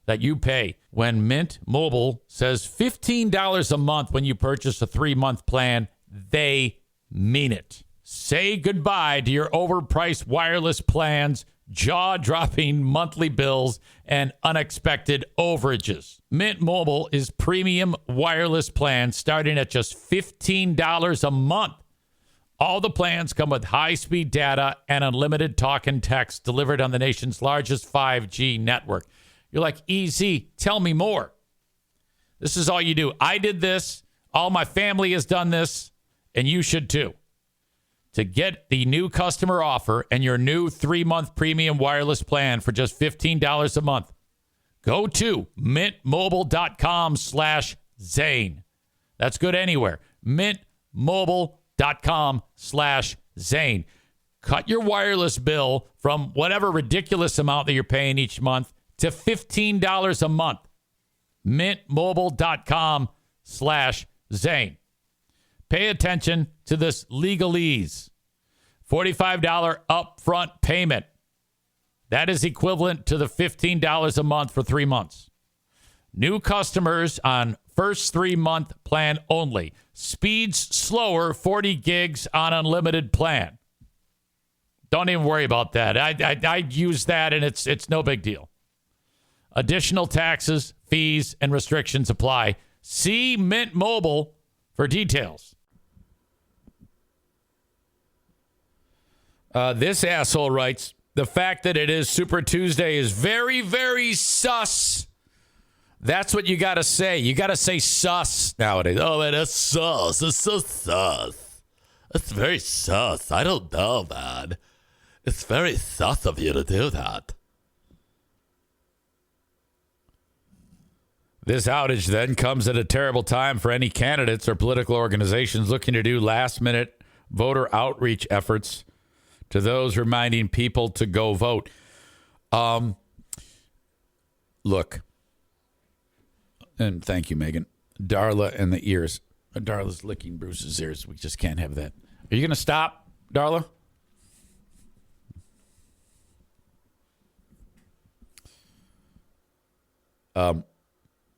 that you pay. When Mint Mobile says $15 a month when you purchase a 3-month plan, they mean it. Say goodbye to your overpriced wireless plans, jaw-dropping monthly bills, and unexpected overages. Mint Mobile is premium wireless plans starting at just $15 a month. All the plans come with high-speed data and unlimited talk and text delivered on the nation's largest 5G network. You're like, easy, tell me more. This is all you do. I did this. All my family has done this, and you should too. To get the new customer offer and your new 3-month premium wireless plan for just $15 a month, go to mintmobile.com/Zane. That's good anywhere. Mintmobile.com/Zane. Cut your wireless bill from whatever ridiculous amount that you're paying each month to $15 a month. Mintmobile.com/Zane. Pay attention to this legalese. $45 upfront payment. That is equivalent to the $15 a month for 3 months. New customers on first 3-month plan only. Speeds slower, 40 gigs on unlimited plan. Don't even worry about that. I use that, and it's no big deal. Additional taxes, fees, and restrictions apply. See Mint Mobile for details. This asshole writes, the fact that it is Super Tuesday is very, very sus. That's what you got to say. You got to say sus nowadays. Oh, man, that's sus. It's so sus. It's very sus. I don't know, man. It's very sus of you to do that. This outage then comes at a terrible time for any candidates or political organizations looking to do last-minute voter outreach efforts to those reminding people to go vote. Look, and thank you, Megan. Darla and the ears. Darla's licking Bruce's ears. We just can't have that. Are you going to stop, Darla?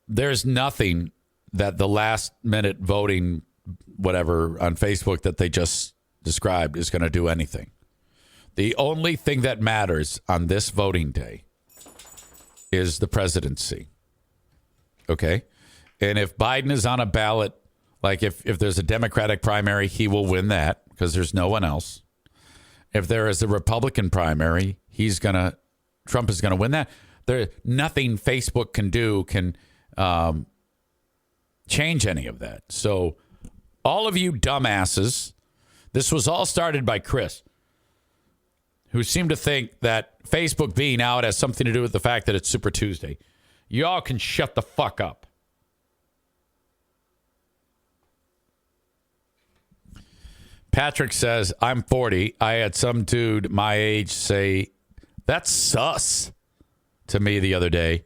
There's nothing that the last minute voting, whatever, on Facebook that they just described is going to do anything. The only thing that matters on this voting day is the presidency. Okay? And if Biden is on a ballot, like if there's a Democratic primary, he will win that because there's no one else. If there is a Republican primary, Trump is going to win that. There, nothing Facebook can do can change any of that. So all of you dumbasses, this was all started by Chris, who seemed to think that Facebook being out has something to do with the fact that it's Super Tuesday. Y'all can shut the fuck up. Patrick says, I'm 40. I had some dude my age say, that's sus to me the other day.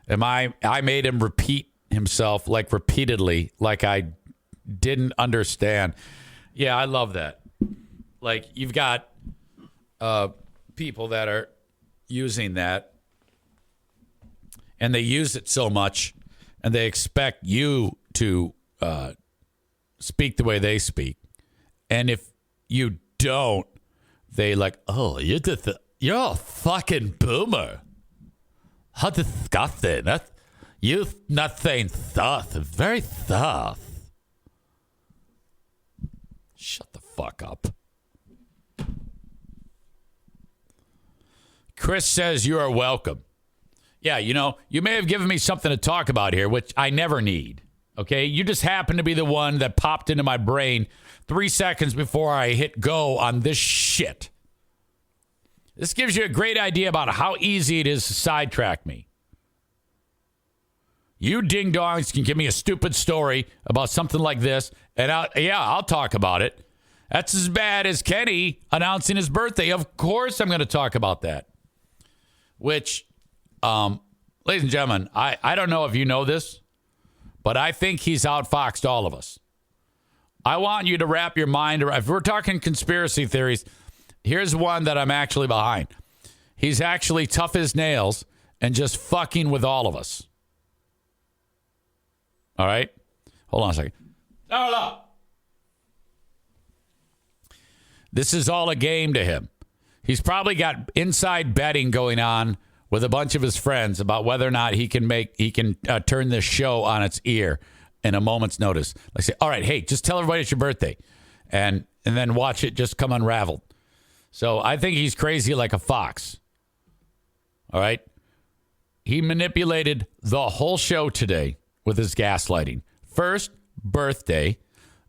I made him repeat himself repeatedly, like I didn't understand. Yeah, I love that. Like you've got people that are using that, and they use it so much, and they expect you to speak the way they speak. And if you don't, they like, oh, you're a fucking boomer. How disgusting. You not saying stuff. Very stuff. Shut the fuck up. Chris says you are welcome. Yeah, you may have given me something to talk about here, which I never need. Okay? You just happen to be the one that popped into my brain 3 seconds before I hit go on this shit. This gives you a great idea about how easy it is to sidetrack me. You ding-dongs can give me a stupid story about something like this, and I'll talk about it. That's as bad as Kenny announcing his birthday. Of course I'm going to talk about that. Which, ladies and gentlemen, I don't know if you know this, but I think he's outfoxed all of us. I want you to wrap your mind around. If we're talking conspiracy theories, here's one that I'm actually behind. He's actually tough as nails and just fucking with all of us. All right? Hold on a second. No. This is all a game to him. He's probably got inside betting going on with a bunch of his friends about whether or not he can turn this show on its ear in a moment's notice. Like say, all right, hey, just tell everybody it's your birthday, and then watch it just come unraveled. So I think he's crazy like a fox. All right? He manipulated the whole show today with his gaslighting. First, birthday,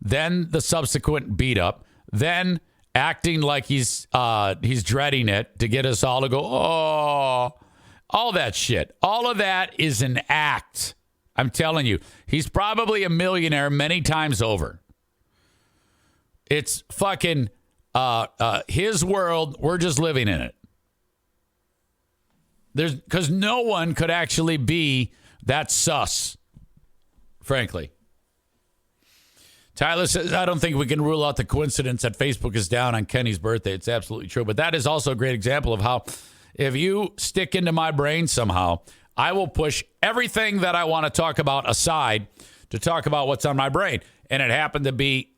then the subsequent beat up, then acting like he's dreading it to get us all to go, oh, all that shit. All of that is an act. I'm telling you, he's probably a millionaire many times over. It's fucking his world. We're just living in it. Because no one could actually be that sus, frankly. Tyler says, I don't think we can rule out the coincidence that Facebook is down on Kenny's birthday. It's absolutely true. But that is also a great example of how if you stick into my brain somehow, I will push everything that I want to talk about aside to talk about what's on my brain. And it happened to be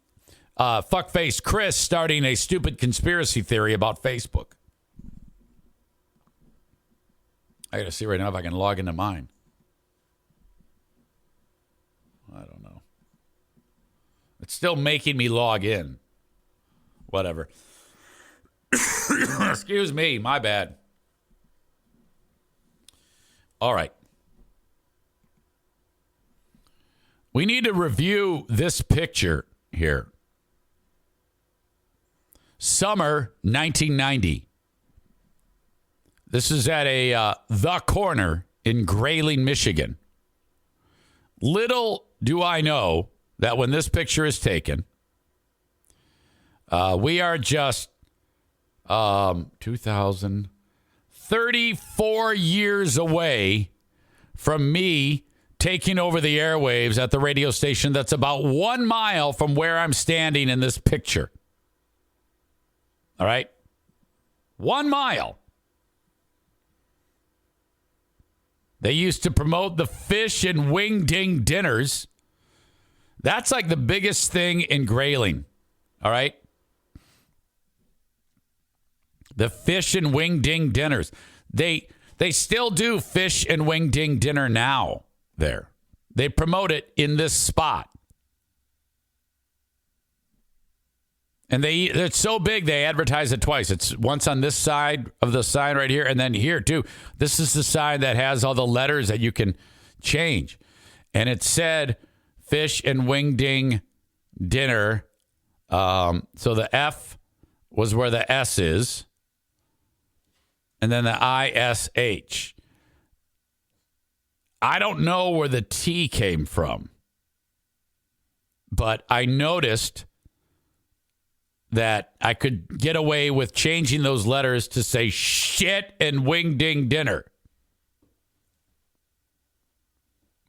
fuckface Chris starting a stupid conspiracy theory about Facebook. I got to see right now if I can log into mine. I don't know. It's still making me log in. Whatever. Excuse me. My bad. All right. We need to review this picture here. Summer 1990. This is at The Corner in Grayling, Michigan. Little do I know that when this picture is taken, we are just 34 years away from me taking over the airwaves at the radio station that's about 1 mile from where I'm standing in this picture. All right? 1 mile. They used to promote the fish and wing ding dinners. That's like the biggest thing in Grayling. All right? The fish and wing ding dinners. They still do fish and wing ding dinner now there. They promote it in this spot. And it's so big they advertise it twice. It's once on this side of the sign right here, and then here too. This is the sign that has all the letters that you can change. And it said fish and wing ding dinner. So the F was where the S is. And then the ISH. I don't know where the T came from. But I noticed that I could get away with changing those letters to say shit and wing ding dinner.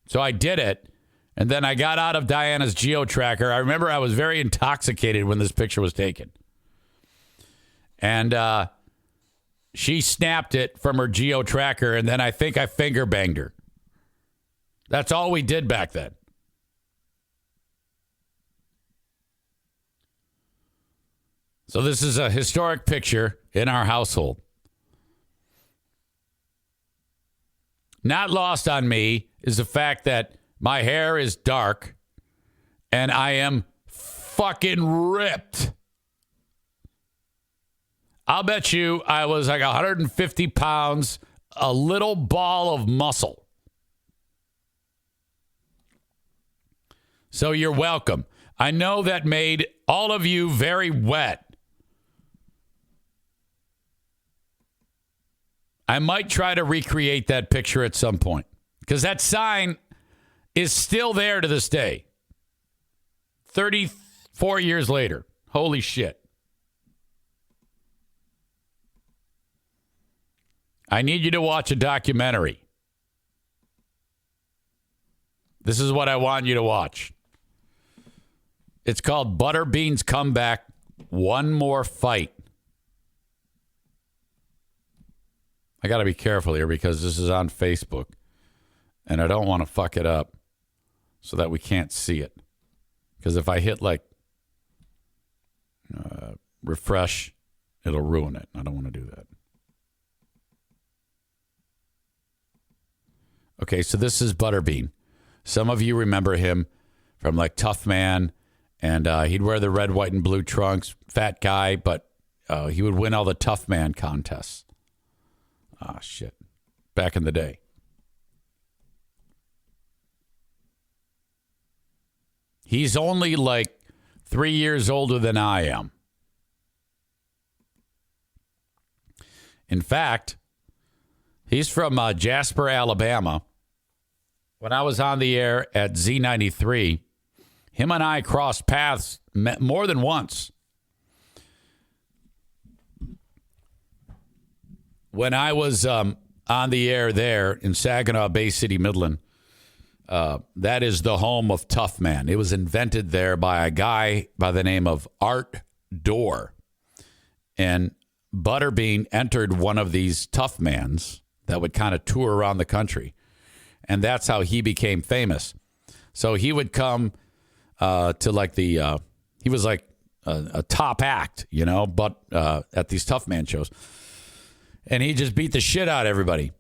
So I did it. And then I got out of Diana's geo-tracker. I remember I was very intoxicated when this picture was taken. And she snapped it from her geo-tracker, and then I think I finger banged her. That's all we did back then. So this is a historic picture in our household. Not lost on me is the fact that my hair is dark and I am fucking ripped. I'll bet you I was like 150 pounds, a little ball of muscle. So you're welcome. I know that made all of you very wet. I might try to recreate that picture at some point because that sign is still there to this day. 34 years later. Holy shit. I need you to watch a documentary. This is what I want you to watch. It's called Butterbean's Comeback, One More Fight. I got to be careful here because this is on Facebook, and I don't want to fuck it up so that we can't see it. Because if I hit like refresh, it'll ruin it. I don't want to do that. Okay, so this is Butterbean. Some of you remember him from like Tough Man, and he'd wear the red, white, and blue trunks. Fat guy, but he would win all the Tough Man contests. Ah, shit. Back in the day. He's only like 3 years older than I am. In fact, he's from Jasper, Alabama. When I was on the air at Z93, him and I crossed paths more than once. When I was on the air there in Saginaw Bay City, Midland, that is the home of Tough Man. It was invented there by a guy by the name of Art Dorr. And Butterbean entered one of these Tough Mans that would kind of tour around the country. And that's how he became famous. So he would come to like he was like a top act, you know, but at these Tough Man shows. And he just beat the shit out of everybody.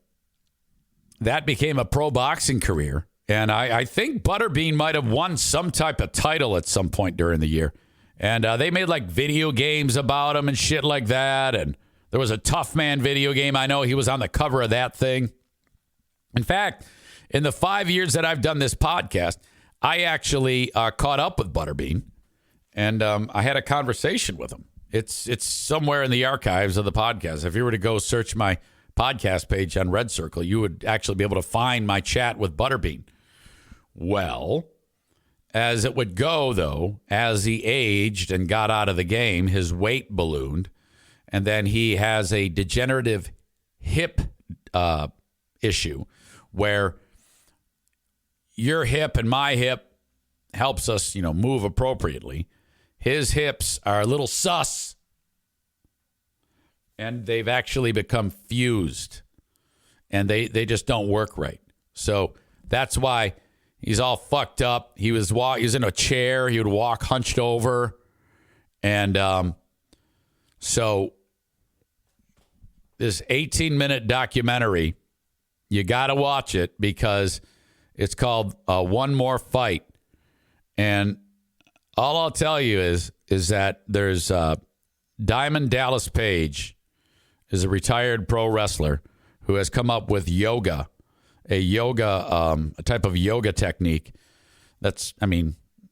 That became a pro boxing career. And I think Butterbean might have won some type of title at some point during the year. And they made like video games about him and shit like that. And there was a Tough Man video game. I know he was on the cover of that thing. In fact, in the 5 years that I've done this podcast, I actually caught up with Butterbean. And I had a conversation with him. It's somewhere in the archives of the podcast. If you were to go search my podcast page on Red Circle, you would actually be able to find my chat with Butterbean. Well, as it would go, though, as he aged and got out of the game, his weight ballooned. And then he has a degenerative hip issue where your hip and my hip helps us, you know, move appropriately. His hips are a little sus, and they've actually become fused, and they just don't work right. So that's why he's all fucked up. He was in a chair. He would walk hunched over, and so this 18-minute documentary, you got to watch it because it's called One More Fight, and all I'll tell you is that there's Diamond Dallas Page is a retired pro wrestler who has come up with yoga, a type of yoga technique.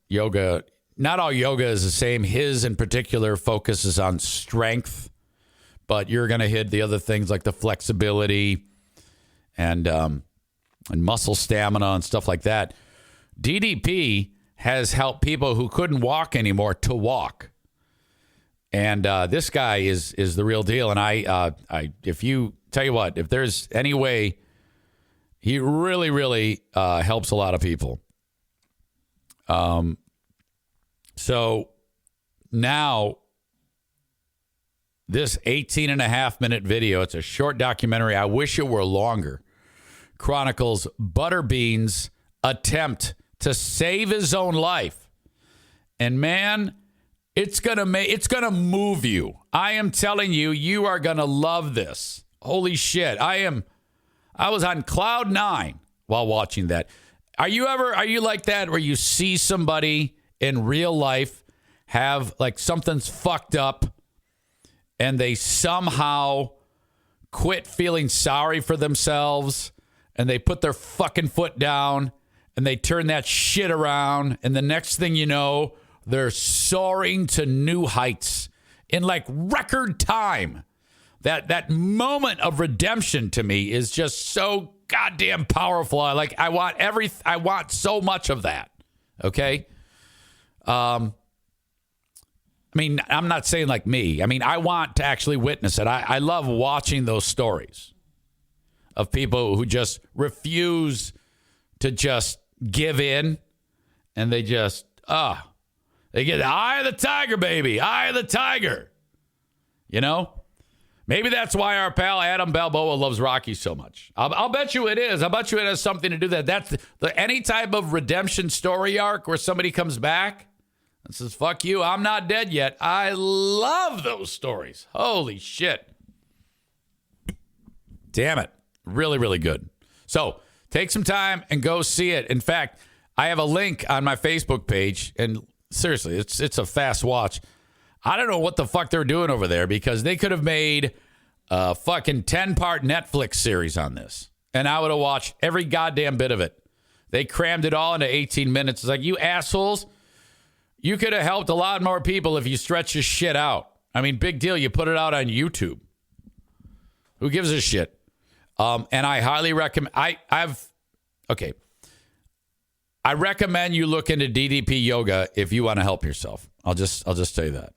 Yoga, not all yoga is the same. His in particular focuses on strength, but you're going to hit the other things like the flexibility and muscle stamina and stuff like that. DDP has helped people who couldn't walk anymore to walk. And this guy is the real deal. And if there's any way, he really, really helps a lot of people. So now this 18.5-minute video, it's a short documentary. I wish it were longer. Chronicles Butterbean's attempt to save his own life. And man, It's gonna move you. I am telling you, you are gonna love this. Holy shit. I was on cloud 9 while watching that. Are you like that where you see somebody in real life have like something's fucked up and they somehow quit feeling sorry for themselves and they put their fucking foot down and they turn that shit around, and the next thing you know, they're soaring to new heights in like record time. That moment of redemption to me is just so goddamn powerful. I want so much of that. Okay. I mean, I'm not saying like me. I mean, I want to actually witness it. I love watching those stories of people who just refuse to just give in, and they just, they get the eye of the tiger, baby. Eye of the tiger. You know? Maybe that's why our pal Adam Balboa loves Rocky so much. I'll bet you it is. I'll bet you it has something to do with that. That's any type of redemption story arc where somebody comes back and says, fuck you, I'm not dead yet. I love those stories. Holy shit. Damn it. Really, really good. So take some time and go see it. In fact, I have a link on my Facebook page, and seriously, it's a fast watch. I don't know what the fuck they're doing over there, because they could have made a fucking 10-part Netflix series on this, and I would have watched every goddamn bit of it. They crammed it all into 18 minutes. It's like, you assholes, you could have helped a lot more people if you stretch this shit out. I mean, big deal. You put it out on YouTube. Who gives a shit? And I highly recommend. I recommend you look into DDP yoga if you want to help yourself. I'll just tell you that.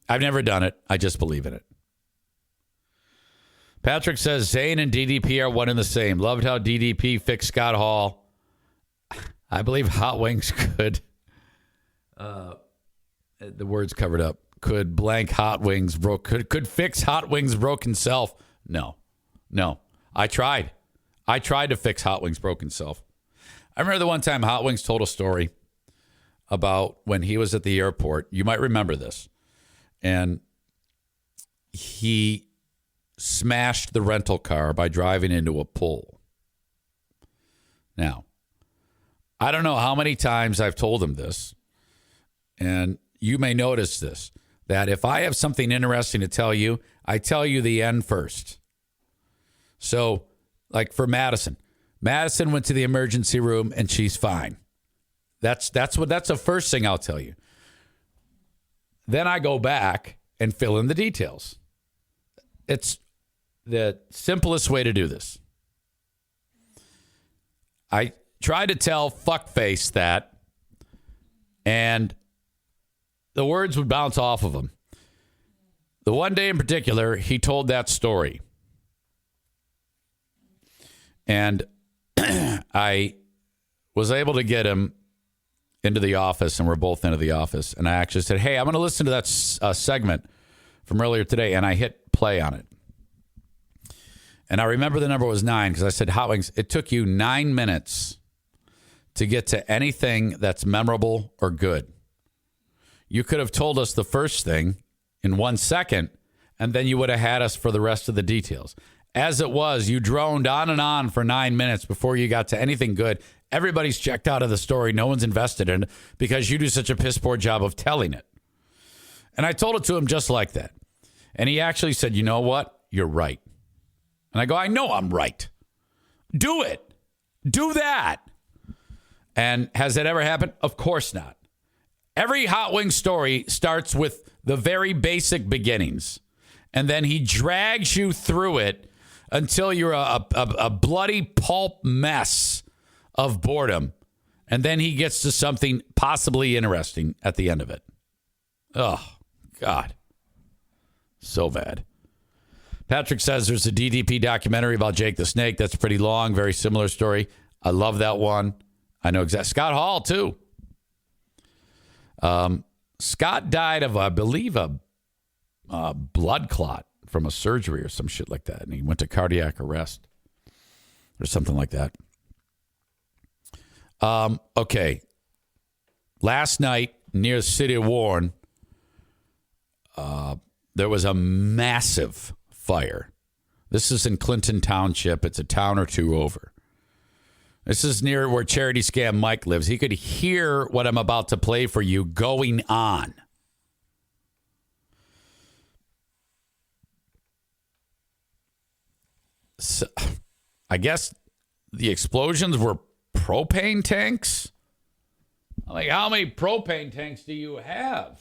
I've never done it. I just believe in it. Patrick says Zane and DDP are one and the same. Loved how DDP fixed Scott Hall. I believe Hot Wings could. The words covered up. Could blank Hot Wings could fix Hot Wings' broken self. No. I tried to fix Hot Wings' broken self. I remember the one time Hot Wings told a story about when he was at the airport. You might remember this. And he smashed the rental car by driving into a pole. Now, I don't know how many times I've told him this, and you may notice this, that if I have something interesting to tell you, I tell you the end first. So, like for Madison went to the emergency room and she's fine. That's the first thing I'll tell you. Then I go back and fill in the details. It's the simplest way to do this. I tried to tell fuckface that, and the words would bounce off of him. The one day in particular, he told that story. And I was able to get him into the office, and we're both into the office. And I actually said, hey, I'm going to listen to that segment from earlier today. And I hit play on it. And I remember the number was 9 because I said, Hot Wings, it took you 9 minutes to get to anything that's memorable or good. You could have told us the first thing in 1 second, and then you would have had us for the rest of the details. As it was, you droned on and on for 9 minutes before you got to anything good. Everybody's checked out of the story. No one's invested in it because you do such a piss poor job of telling it. And I told it to him just like that. And he actually said, you know what? You're right. And I go, I know I'm right. Do it. Do that. And has that ever happened? Of course not. Every Hot Wing story starts with the very basic beginnings. And then he drags you through it until you're a bloody pulp mess of boredom. And then he gets to something possibly interesting at the end of it. Oh, God. So bad. Patrick says there's a DDP documentary about Jake the Snake. That's pretty long. Very similar story. I love that one. I know exactly. Scott Hall, too. Scott died of, I believe, a blood clot from a surgery or some shit like that. And he went to cardiac arrest or something like that. Okay. Last night, near the city of Warren, there was a massive fire. This is in Clinton Township. It's a town or two over. This is near where Charity Scam Mike lives. He could hear what I'm about to play for you going on. So, I guess the explosions were propane tanks. Like, how many propane tanks do you have?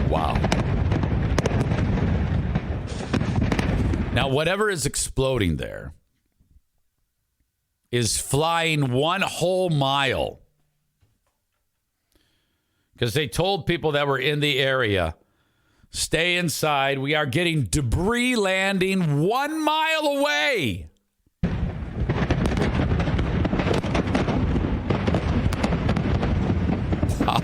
Wow. Now, whatever is exploding there is flying 1 whole mile. Because they told people that were in the area, stay inside. We are getting debris landing 1 mile away. Wow.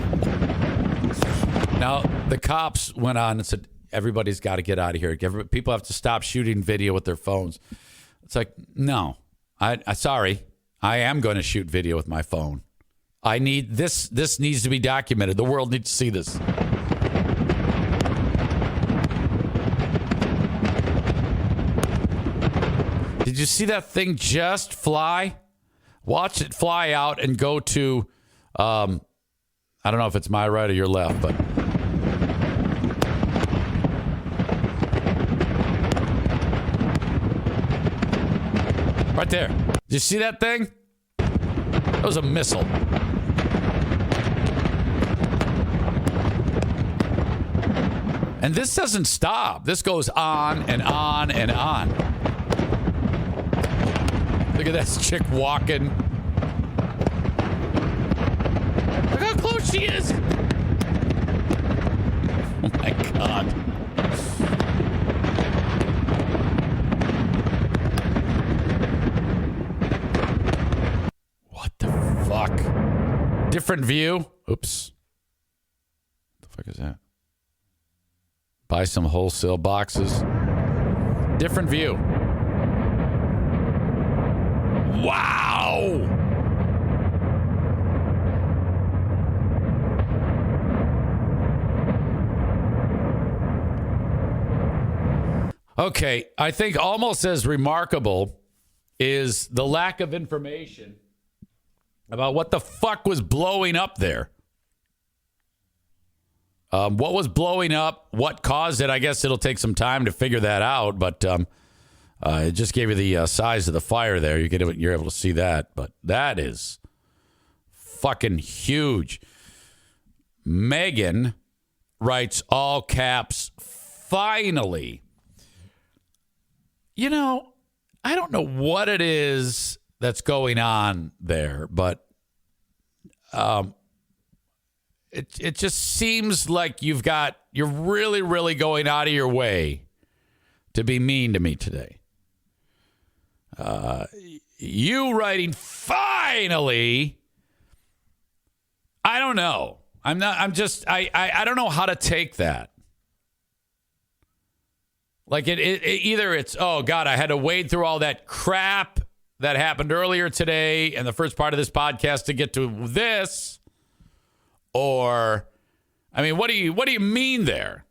Now, the cops went on and said, everybody's got to get out of here. People have to stop shooting video with their phones. It's like, no. Sorry. I am going to shoot video with my phone. I need this. This needs to be documented. The world needs to see this. Did you see that thing just fly? Watch it fly out and go to, I don't know if it's my right or your left, but. Right there. Did you see that thing? That was a missile. And this doesn't stop. This goes on and on and on. Look at this chick walking. Look how close she is. Oh my God. What the fuck? Different view. Oops. What the fuck is that? Buy some wholesale boxes. Different view. Wow. Okay, I think almost as remarkable is the lack of information about what the fuck was blowing up there. What was blowing up? What caused it? I guess it'll take some time to figure that out, but it just gave you the size of the fire there. You're able to see that, but that is fucking huge. Megan writes all caps, finally. You know, I don't know what it is that's going on there, but it just seems like you're really, really going out of your way to be mean to me today. You writing finally, I don't know. I don't know how to take that. Like either it's, oh God, I had to wade through all that crap that happened earlier today and the first part of this podcast to get to this. Or, I mean, what do you mean there?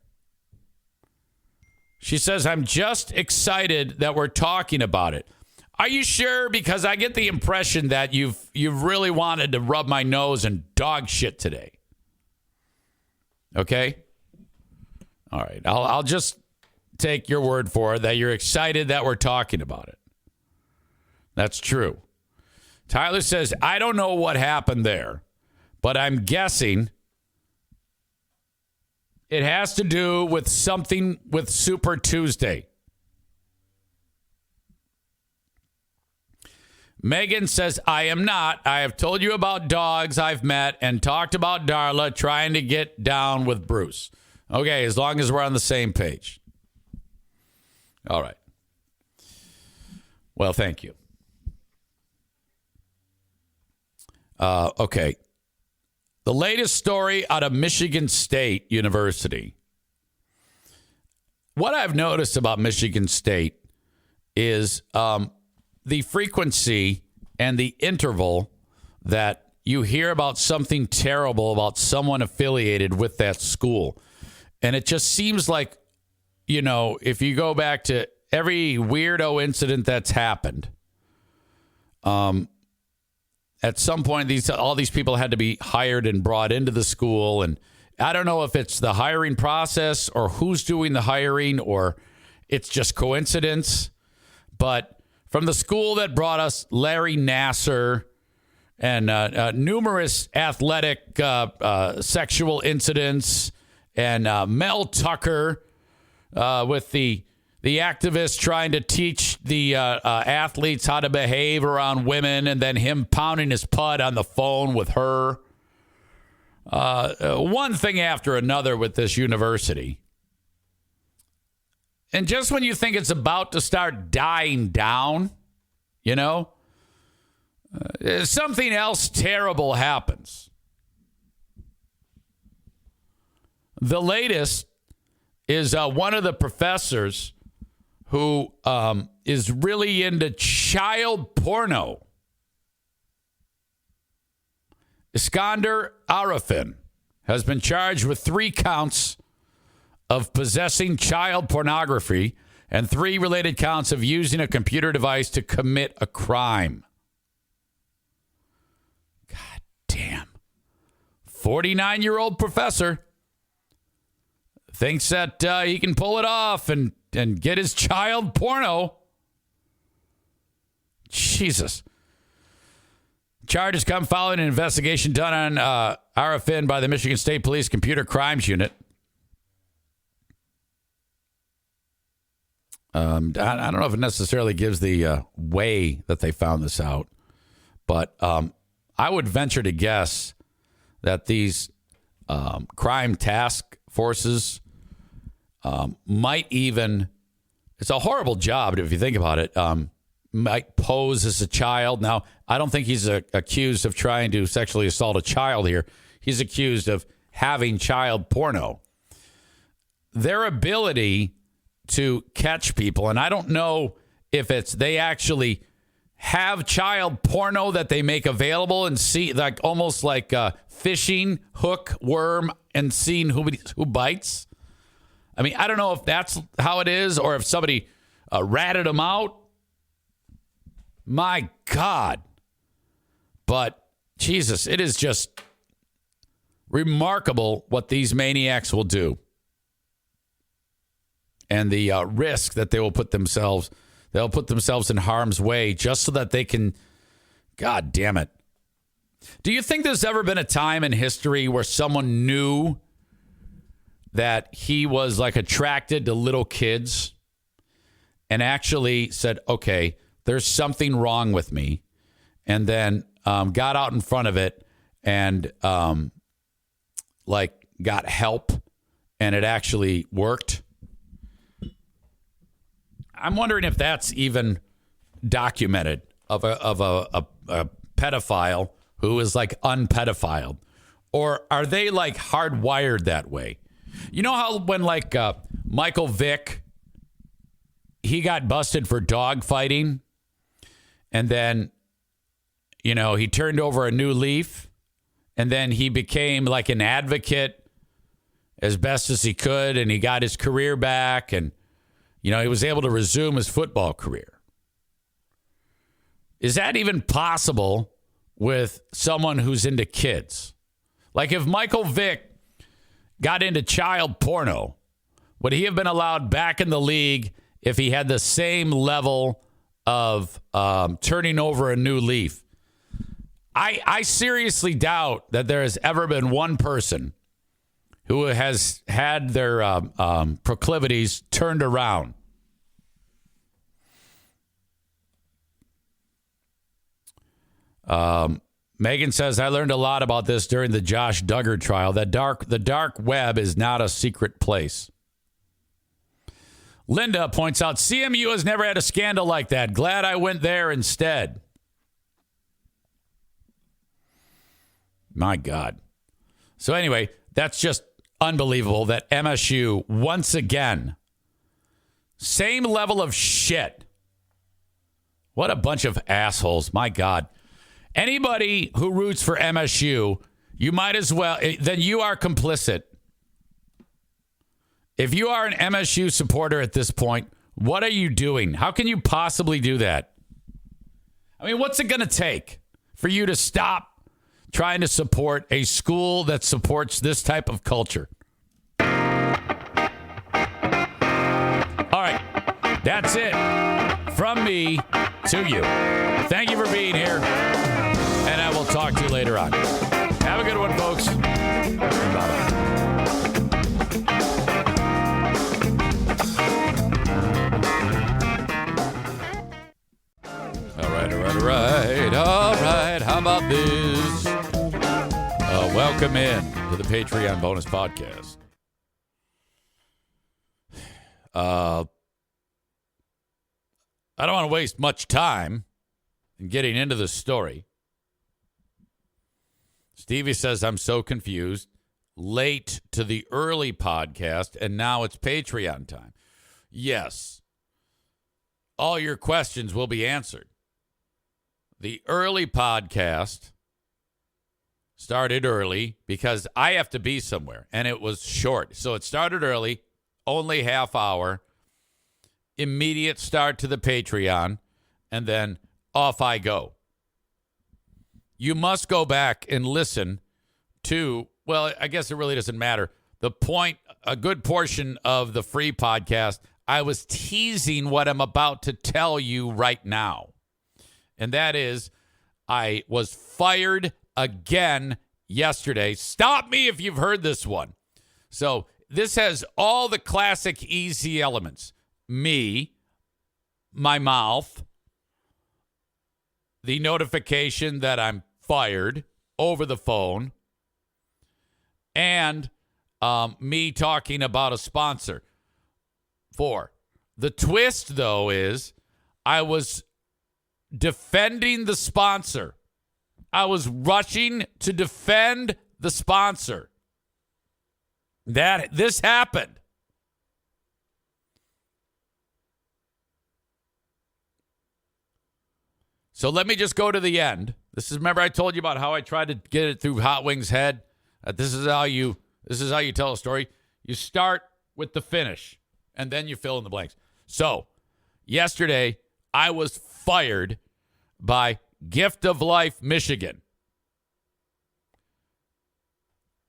She says, I'm just excited that we're talking about it. Are you sure? Because I get the impression that you've really wanted to rub my nose in dog shit today. Okay? All right. I'll just take your word for it that you're excited that we're talking about it. That's true. Tyler says, I don't know what happened there, but I'm guessing it has to do with something with Super Tuesday. Megan says, I am not. I have told you about dogs I've met and talked about Darla trying to get down with Bruce. Okay, as long as we're on the same page. All right. Well, thank you. Okay. The latest story out of Michigan State University. What I've noticed about Michigan State is the frequency and the interval that you hear about something terrible about someone affiliated with that school. And it just seems like, you know, if you go back to every weirdo incident that's happened, at some point, all these people had to be hired and brought into the school. And I don't know if it's the hiring process or who's doing the hiring or it's just coincidence. But from the school that brought us Larry Nasser and numerous athletic sexual incidents and Mel Tucker with the activist trying to teach the athletes how to behave around women and then him pounding his pud on the phone with her. One thing after another with this university. And just when you think it's about to start dying down, you know, something else terrible happens. The latest is one of the professors who is really into child porno. Iskander Arifin has been charged with 3 counts of possessing child pornography and 3 related counts of using a computer device to commit a crime. God damn. 49-year-old professor thinks that he can pull it off and get his child porno. Jesus. Charges come following an investigation done on Arifin by the Michigan State Police Computer Crimes Unit. I don't know if it necessarily gives the way that they found this out, but I would venture to guess that these crime task forces might even, it's a horrible job if you think about it, might pose as a child. Now, I don't think he's accused of trying to sexually assault a child here. He's accused of having child porno. Their ability to catch people, and I don't know if it's they actually have child porno that they make available and see, like almost like fishing hook worm and seeing who bites. I mean, I don't know if that's how it is or if somebody ratted them out. My God. But Jesus, it is just remarkable what these maniacs will do. And the risk that they'll put themselves in harm's way just so that they can, God damn it. Do you think there's ever been a time in history where someone knew that he was like attracted to little kids and actually said, okay, there's something wrong with me, and then got out in front of it and got help and it actually worked? I'm wondering if that's even documented of a pedophile who is like unpedophiled, or are they like hardwired that way? You know how when like Michael Vick, he got busted for dog fighting, and then, you know, he turned over a new leaf, and then he became like an advocate as best as he could, and he got his career back, and you know, he was able to resume his football career. Is that even possible with someone who's into kids? Like if Michael Vick got into child porno, would he have been allowed back in the league if he had the same level of turning over a new leaf? I seriously doubt that there has ever been one person who has had their proclivities turned around. Megan says, I learned a lot about this during the Josh Duggar trial. The dark web is not a secret place. Linda points out, CMU has never had a scandal like that. Glad I went there instead. My God. So anyway, that's just unbelievable that MSU, once again, same level of shit. What a bunch of assholes. My God. Anybody who roots for MSU, you might as well, then you are complicit. If you are an MSU supporter at this point, what are you doing? How can you possibly do that? I mean, what's it going to take for you to stop trying to support a school that supports this type of culture? All right. That's it from me to you. Thank you for being here, and I will talk to you later on. Have a good one, folks. Bye-bye. All right. How about this? Welcome in to the Patreon bonus podcast. I don't want to waste much time in getting into this story. Stevie says, I'm so confused. Late to the early podcast, and now it's Patreon time. Yes. All your questions will be answered. The early podcast started early because I have to be somewhere, and it was short. So it started early, only half hour, immediate start to the Patreon, and then off I go. You must go back and listen to, well, I guess it really doesn't matter. The point, a good portion of the free podcast, I was teasing what I'm about to tell you right now. And that is, I was fired again yesterday. Stop me if you've heard this one. So this has all the classic easy elements. Me, my mouth, the notification that I'm fired over the phone, and me talking about a sponsor. 4. The twist, though, is I was defending the sponsor. I was rushing to defend the sponsor. This happened. So let me just go to the end. Remember I told you about how I tried to get it through Hot Wings' head? This is how you tell a story. You start with the finish, and then you fill in the blanks. So yesterday, I was fired by Gift of Life Michigan.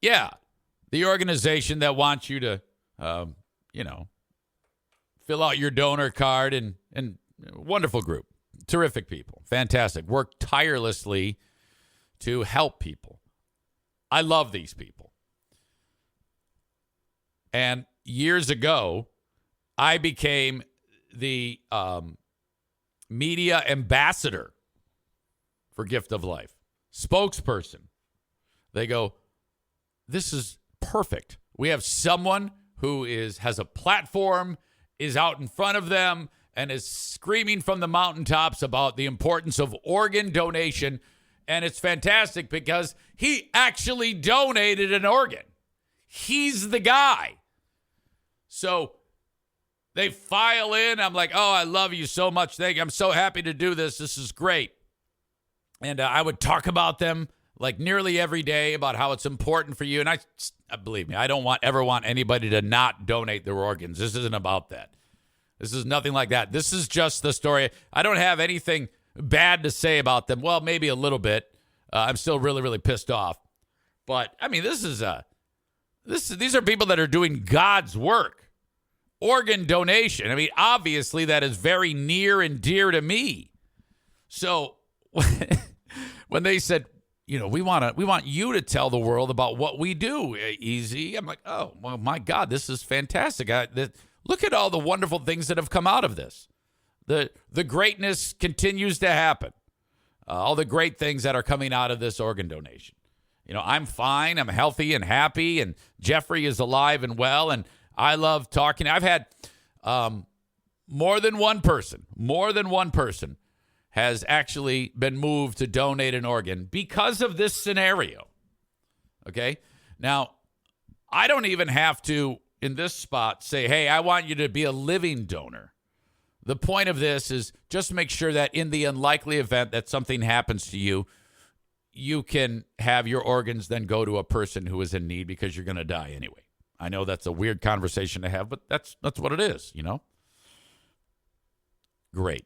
Yeah, the organization that wants you to, fill out your donor card, and wonderful group. Terrific people. Fantastic. Work tirelessly to help people. I love these people. And years ago, I became the media ambassador for Gift of Life. Spokesperson. They go, this is perfect. We have someone who has a platform, is out in front of them, and is screaming from the mountaintops about the importance of organ donation. And it's fantastic because he actually donated an organ. He's the guy. So they file in. I'm like, oh, I love you so much. Thank you. I'm so happy to do this. This is great. And I would talk about them like nearly every day about how it's important for you. And I believe me, I don't ever want anybody to not donate their organs. This isn't about that. This is nothing like that. This is just the story. I don't have anything bad to say about them. Well, maybe a little bit. I'm still really, really pissed off. But I mean, these are people that are doing God's work. Organ donation. I mean, obviously that is very near and dear to me. So when they said, we want you to tell the world about what we do, Easy. I'm like, oh, well, my God, this is fantastic. Look at all the wonderful things that have come out of this. The greatness continues to happen. All the great things that are coming out of this organ donation. I'm fine. I'm healthy and happy. And Jeffrey is alive and well. And I love talking. I've had more than one person has actually been moved to donate an organ because of this scenario. Okay? Now, I don't even have to, in this spot, say, hey, I want you to be a living donor. The point of this is just make sure that in the unlikely event that something happens to you, you can have your organs then go to a person who is in need because you're going to die anyway. I know that's a weird conversation to have, but that's what it is, you know? Great.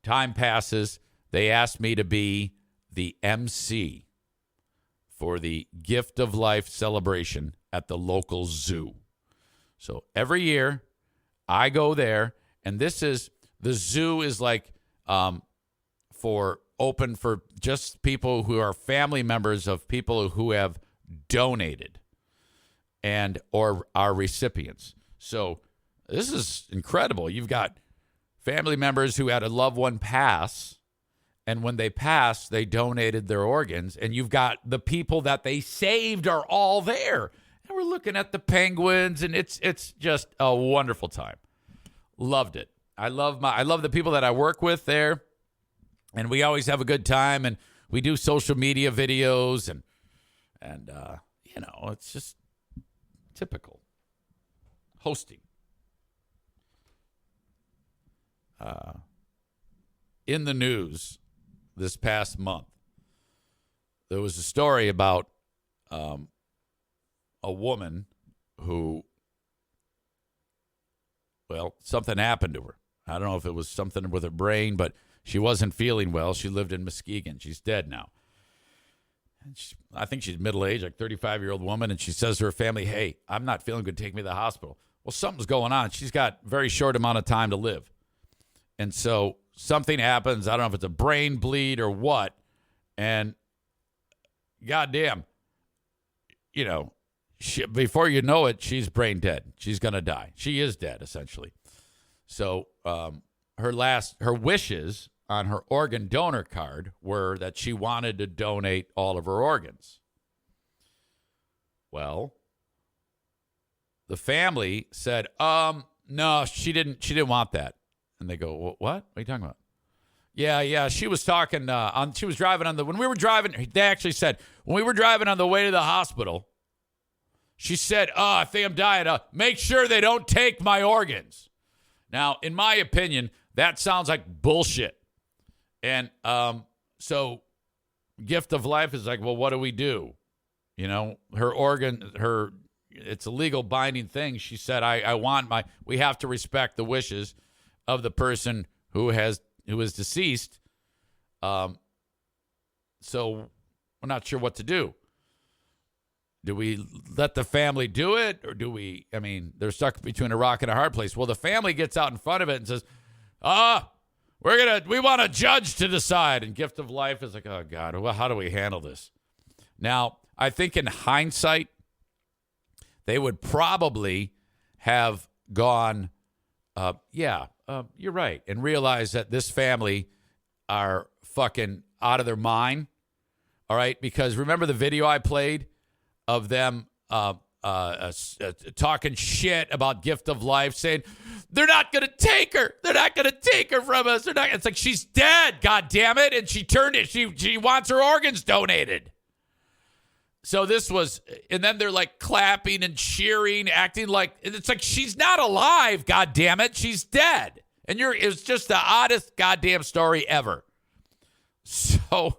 Time passes. They asked me to be the MC for the Gift of Life celebration at the local zoo. So every year I go there, and the zoo is like open for just people who are family members of people who have donated and or are recipients. So this is incredible. You've got family members who had a loved one pass, and when they passed, they donated their organs, and you've got the people that they saved are all there. And we're looking at the penguins, and it's just a wonderful time. Loved it. I love the people that I work with there, and we always have a good time, and we do social media videos, and it's just typical hosting. In the news this past month, there was a story about a woman who, something happened to her. I don't know if it was something with her brain, but she wasn't feeling well. She lived in Muskegon. She's dead now. And I think she's middle-aged, like 35-year-old woman, and she says to her family, hey, I'm not feeling good. Take me to the hospital. Well, something's going on. She's got a very short amount of time to live. And so something happens. I don't know if it's a brain bleed or what. And goddamn, before you know it, she's brain dead. She's going to die. She is dead, essentially. So her wishes on her organ donor card were that she wanted to donate all of her organs. Well, the family said, no, she didn't want that. And they go, what? What are you talking about? Yeah. She was talking she was driving when we were driving, they actually said, when we were driving on the way to the hospital, she said, I think I'm dying. Make sure they don't take my organs. Now, in my opinion, that sounds like bullshit. And so Gift of Life is like, well, what do we do? Her organ, it's a legal binding thing. She said, we have to respect the wishes of the person who is deceased. So we're not sure what to do. Do we let the family do it, or do we? I mean, they're stuck between a rock and a hard place. Well, the family gets out in front of it and says, we want a judge to decide. And Gift of Life is like, oh God, well, how do we handle this? Now, I think in hindsight, they would probably have gone, you're right, and realize that this family are fucking out of their mind. All right, because remember the video I played of them talking shit about Gift of Life, saying they're not going to take her. They're not going to take her from us. It's like she's dead, God damn it, and she turned it. She wants her organs donated. So this was, and then they're like clapping and cheering, acting like it's like she's not alive. God damn it, she's dead. And it's just the oddest goddamn story ever. So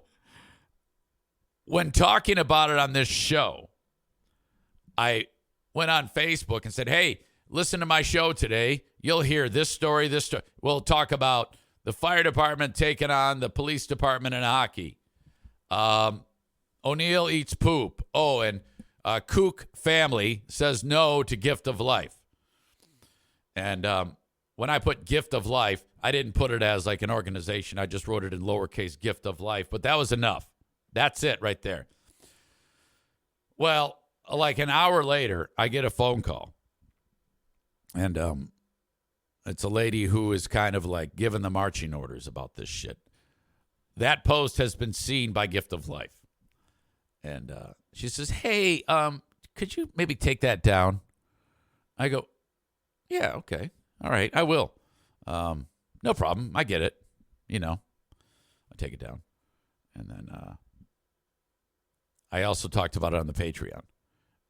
when talking about it on this show, I went on Facebook and said, hey, listen to my show today. You'll hear this story, this story. We'll talk about the fire department taking on the police department in hockey. O'Neill eats poop. Oh, and Kook family says no to Gift of Life. And when I put Gift of Life, I didn't put it as like an organization. I just wrote it in lowercase Gift of Life. But that was enough. That's it right there. Well, like an hour later, I get a phone call. And it's a lady who is kind of like giving the marching orders about this shit. That post has been seen by Gift of Life. And she says, hey, could you maybe take that down? I go, yeah, okay. All right, I will. No problem. I get it. I take it down. And then I also talked about it on the Patreon.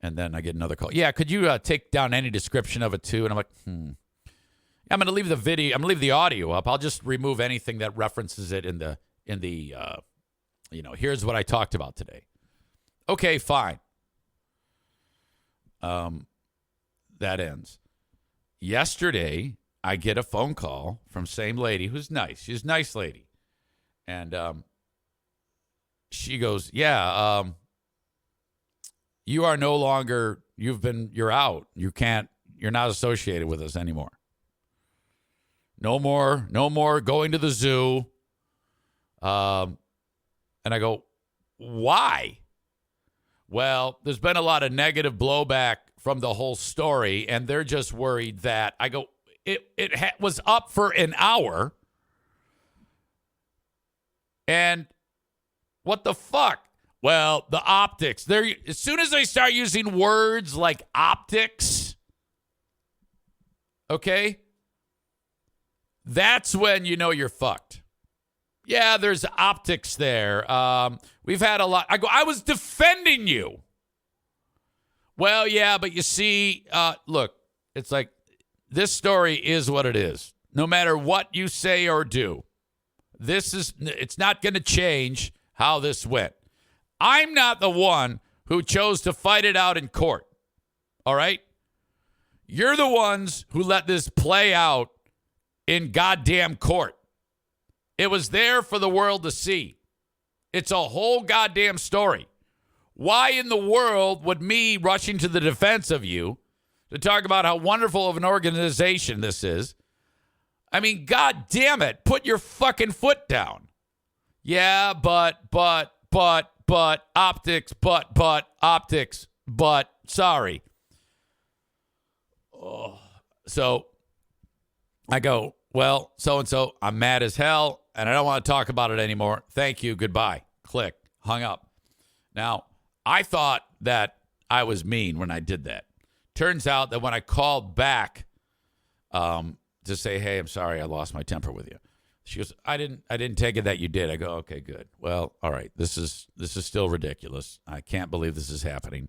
And then I get another call. Yeah, could you take down any description of it too? And I'm like, I'm going to leave the video. I'm going to leave the audio up. I'll just remove anything that references it in the here's what I talked about today. Okay, fine. That ends. Yesterday, I get a phone call from same lady who's nice. She's a nice lady. And she goes, yeah, you are no longer, you're out. You're not associated with us anymore. No more going to the zoo. And I go, why? Well, there's been a lot of negative blowback from the whole story, and they're just worried that, I go, it was up for an hour, and what the fuck? Well, the optics. As soon as they start using words like optics, okay, that's when you know you're fucked. Yeah, there's optics there. We've had a lot. I was defending you. Well, yeah, but you see, look, it's like this story is what it is. No matter what you say or do, it's not going to change how this went. I'm not the one who chose to fight it out in court. All right? You're the ones who let this play out in goddamn court. It was there for the world to see. It's a whole goddamn story. Why in the world would me rushing to the defense of you to talk about how wonderful of an organization this is? I mean, god damn it, put your fucking foot down. Yeah, but, optics, optics, sorry. Oh. So I go, well, so-and-so, I'm mad as hell, and I don't want to talk about it anymore. Thank you, goodbye. Click, hung up. Now, I thought that I was mean when I did that. Turns out that when I called back to say, hey, I'm sorry, I lost my temper with you. She goes, I didn't take it that you did. I go, okay, good. Well, all right. This is still ridiculous. I can't believe this is happening.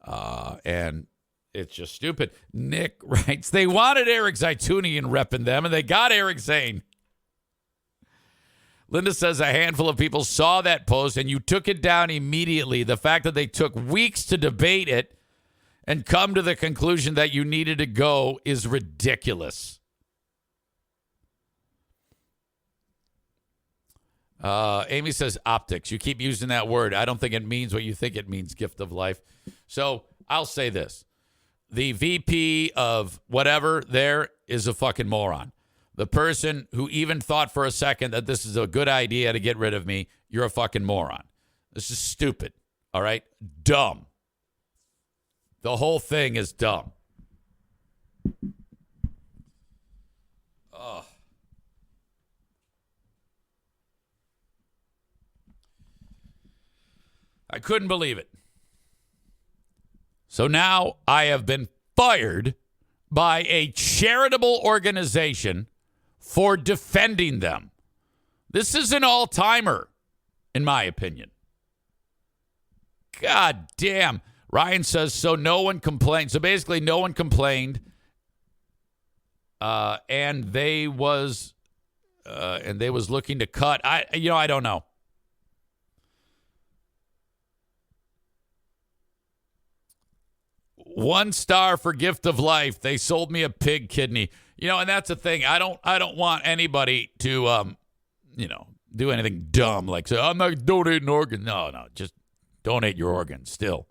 And it's just stupid. Nick writes, they wanted Eric Zaitunian repping them, and they got Eric Zane. Linda says a handful of people saw that post, and you took it down immediately. The fact that they took weeks to debate it and come to the conclusion that you needed to go is ridiculous. Amy says optics. You keep using that word. I don't think it means what you think it means, gift of life. So I'll say this. The VP of whatever there is a fucking moron. The person who even thought for a second that this is a good idea to get rid of me, you're a fucking moron. This is stupid. All right? Dumb. The whole thing is dumb. Ugh. I couldn't believe it. So now I have been fired by a charitable organization for defending them. This is an all-timer, in my opinion. God damn. Ryan says, so no one complained. So basically no one complained. And they was looking to cut. I don't know. One star for gift of life. They sold me a pig kidney. And that's the thing. I don't want anybody to, do anything dumb like say, I'm not donating organs. No, just donate your organs still.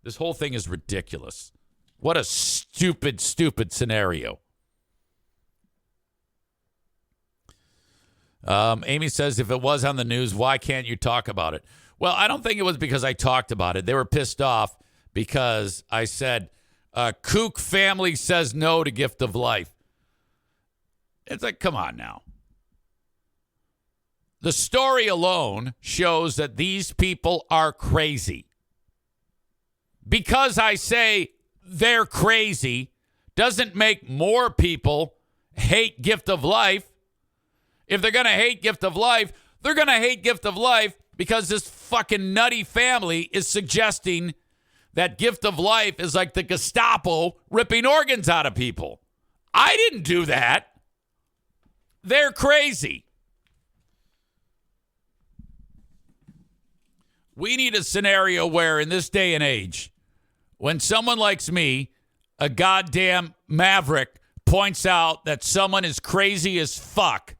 This whole thing is ridiculous. What a stupid, stupid scenario. Amy says, if it was on the news, why can't you talk about it? Well, I don't think it was because I talked about it. They were pissed off because I said, kook family says no to gift of life. It's like, come on now. The story alone shows that these people are crazy. Because I say they're crazy doesn't make more people hate gift of life. If they're going to hate gift of life, they're going to hate gift of life because this fucking nutty family is suggesting that gift of life is like the Gestapo ripping organs out of people. I didn't do that. They're crazy. We need a scenario where in this day and age, when someone like me, a goddamn maverick, points out that someone is crazy as fuck,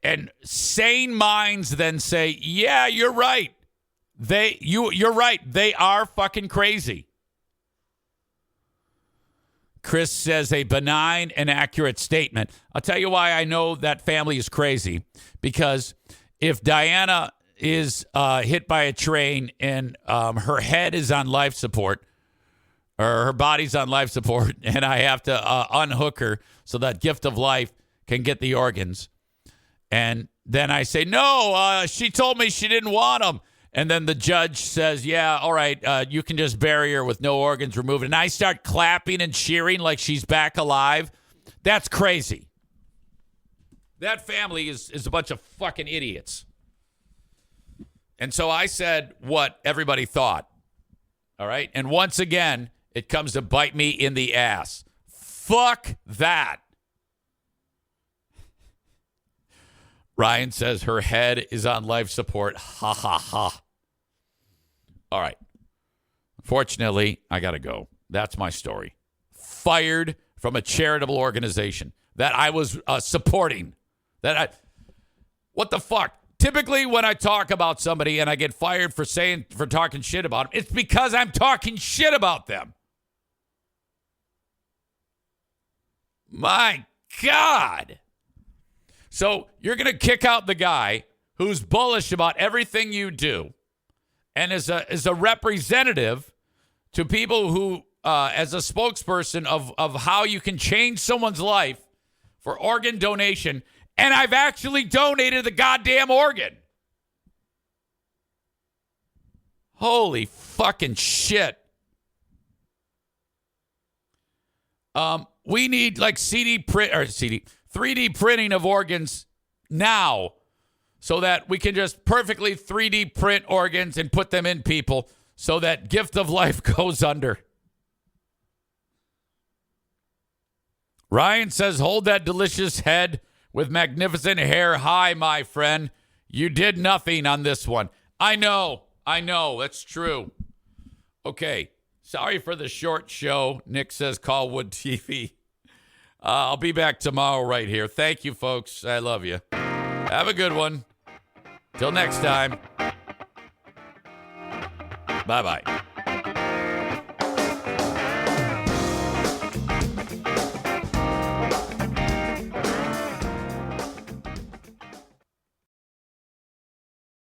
and sane minds then say, yeah, you're right. You're right. They are fucking crazy. Chris says a benign and accurate statement. I'll tell you why I know that family is crazy. Because if Diana is hit by a train and her head is on life support, or her body's on life support, and I have to unhook her so that gift of life can get the organs, and then I say, no, she told me she didn't want them. And then the judge says, yeah, all right, you can just bury her with no organs removed. And I start clapping and cheering like she's back alive. That's crazy. That family is a bunch of fucking idiots. And so I said what everybody thought. All right? And once again, it comes to bite me in the ass. Fuck that. Ryan says her head is on life support. Ha, ha, ha. All right. Unfortunately, I got to go. That's my story. Fired from a charitable organization that I was supporting. What the fuck? Typically, when I talk about somebody and I get fired for talking shit about them, it's because I'm talking shit about them. My God. So you're going to kick out the guy who's bullish about everything you do and is a representative to people who, as a spokesperson of how you can change someone's life for organ donation, and I've actually donated the goddamn organ. Holy fucking shit. We need like 3D printing of organs now so that we can just perfectly 3D print organs and put them in people so that gift of life goes under. Ryan says, hold that delicious head with magnificent hair high, my friend. You did nothing on this one. I know. That's true. Okay. Sorry for the short show. Nick says, call Wood TV. I'll be back tomorrow right here. Thank you, folks. I love you. Have a good one. Till next time. Bye-bye.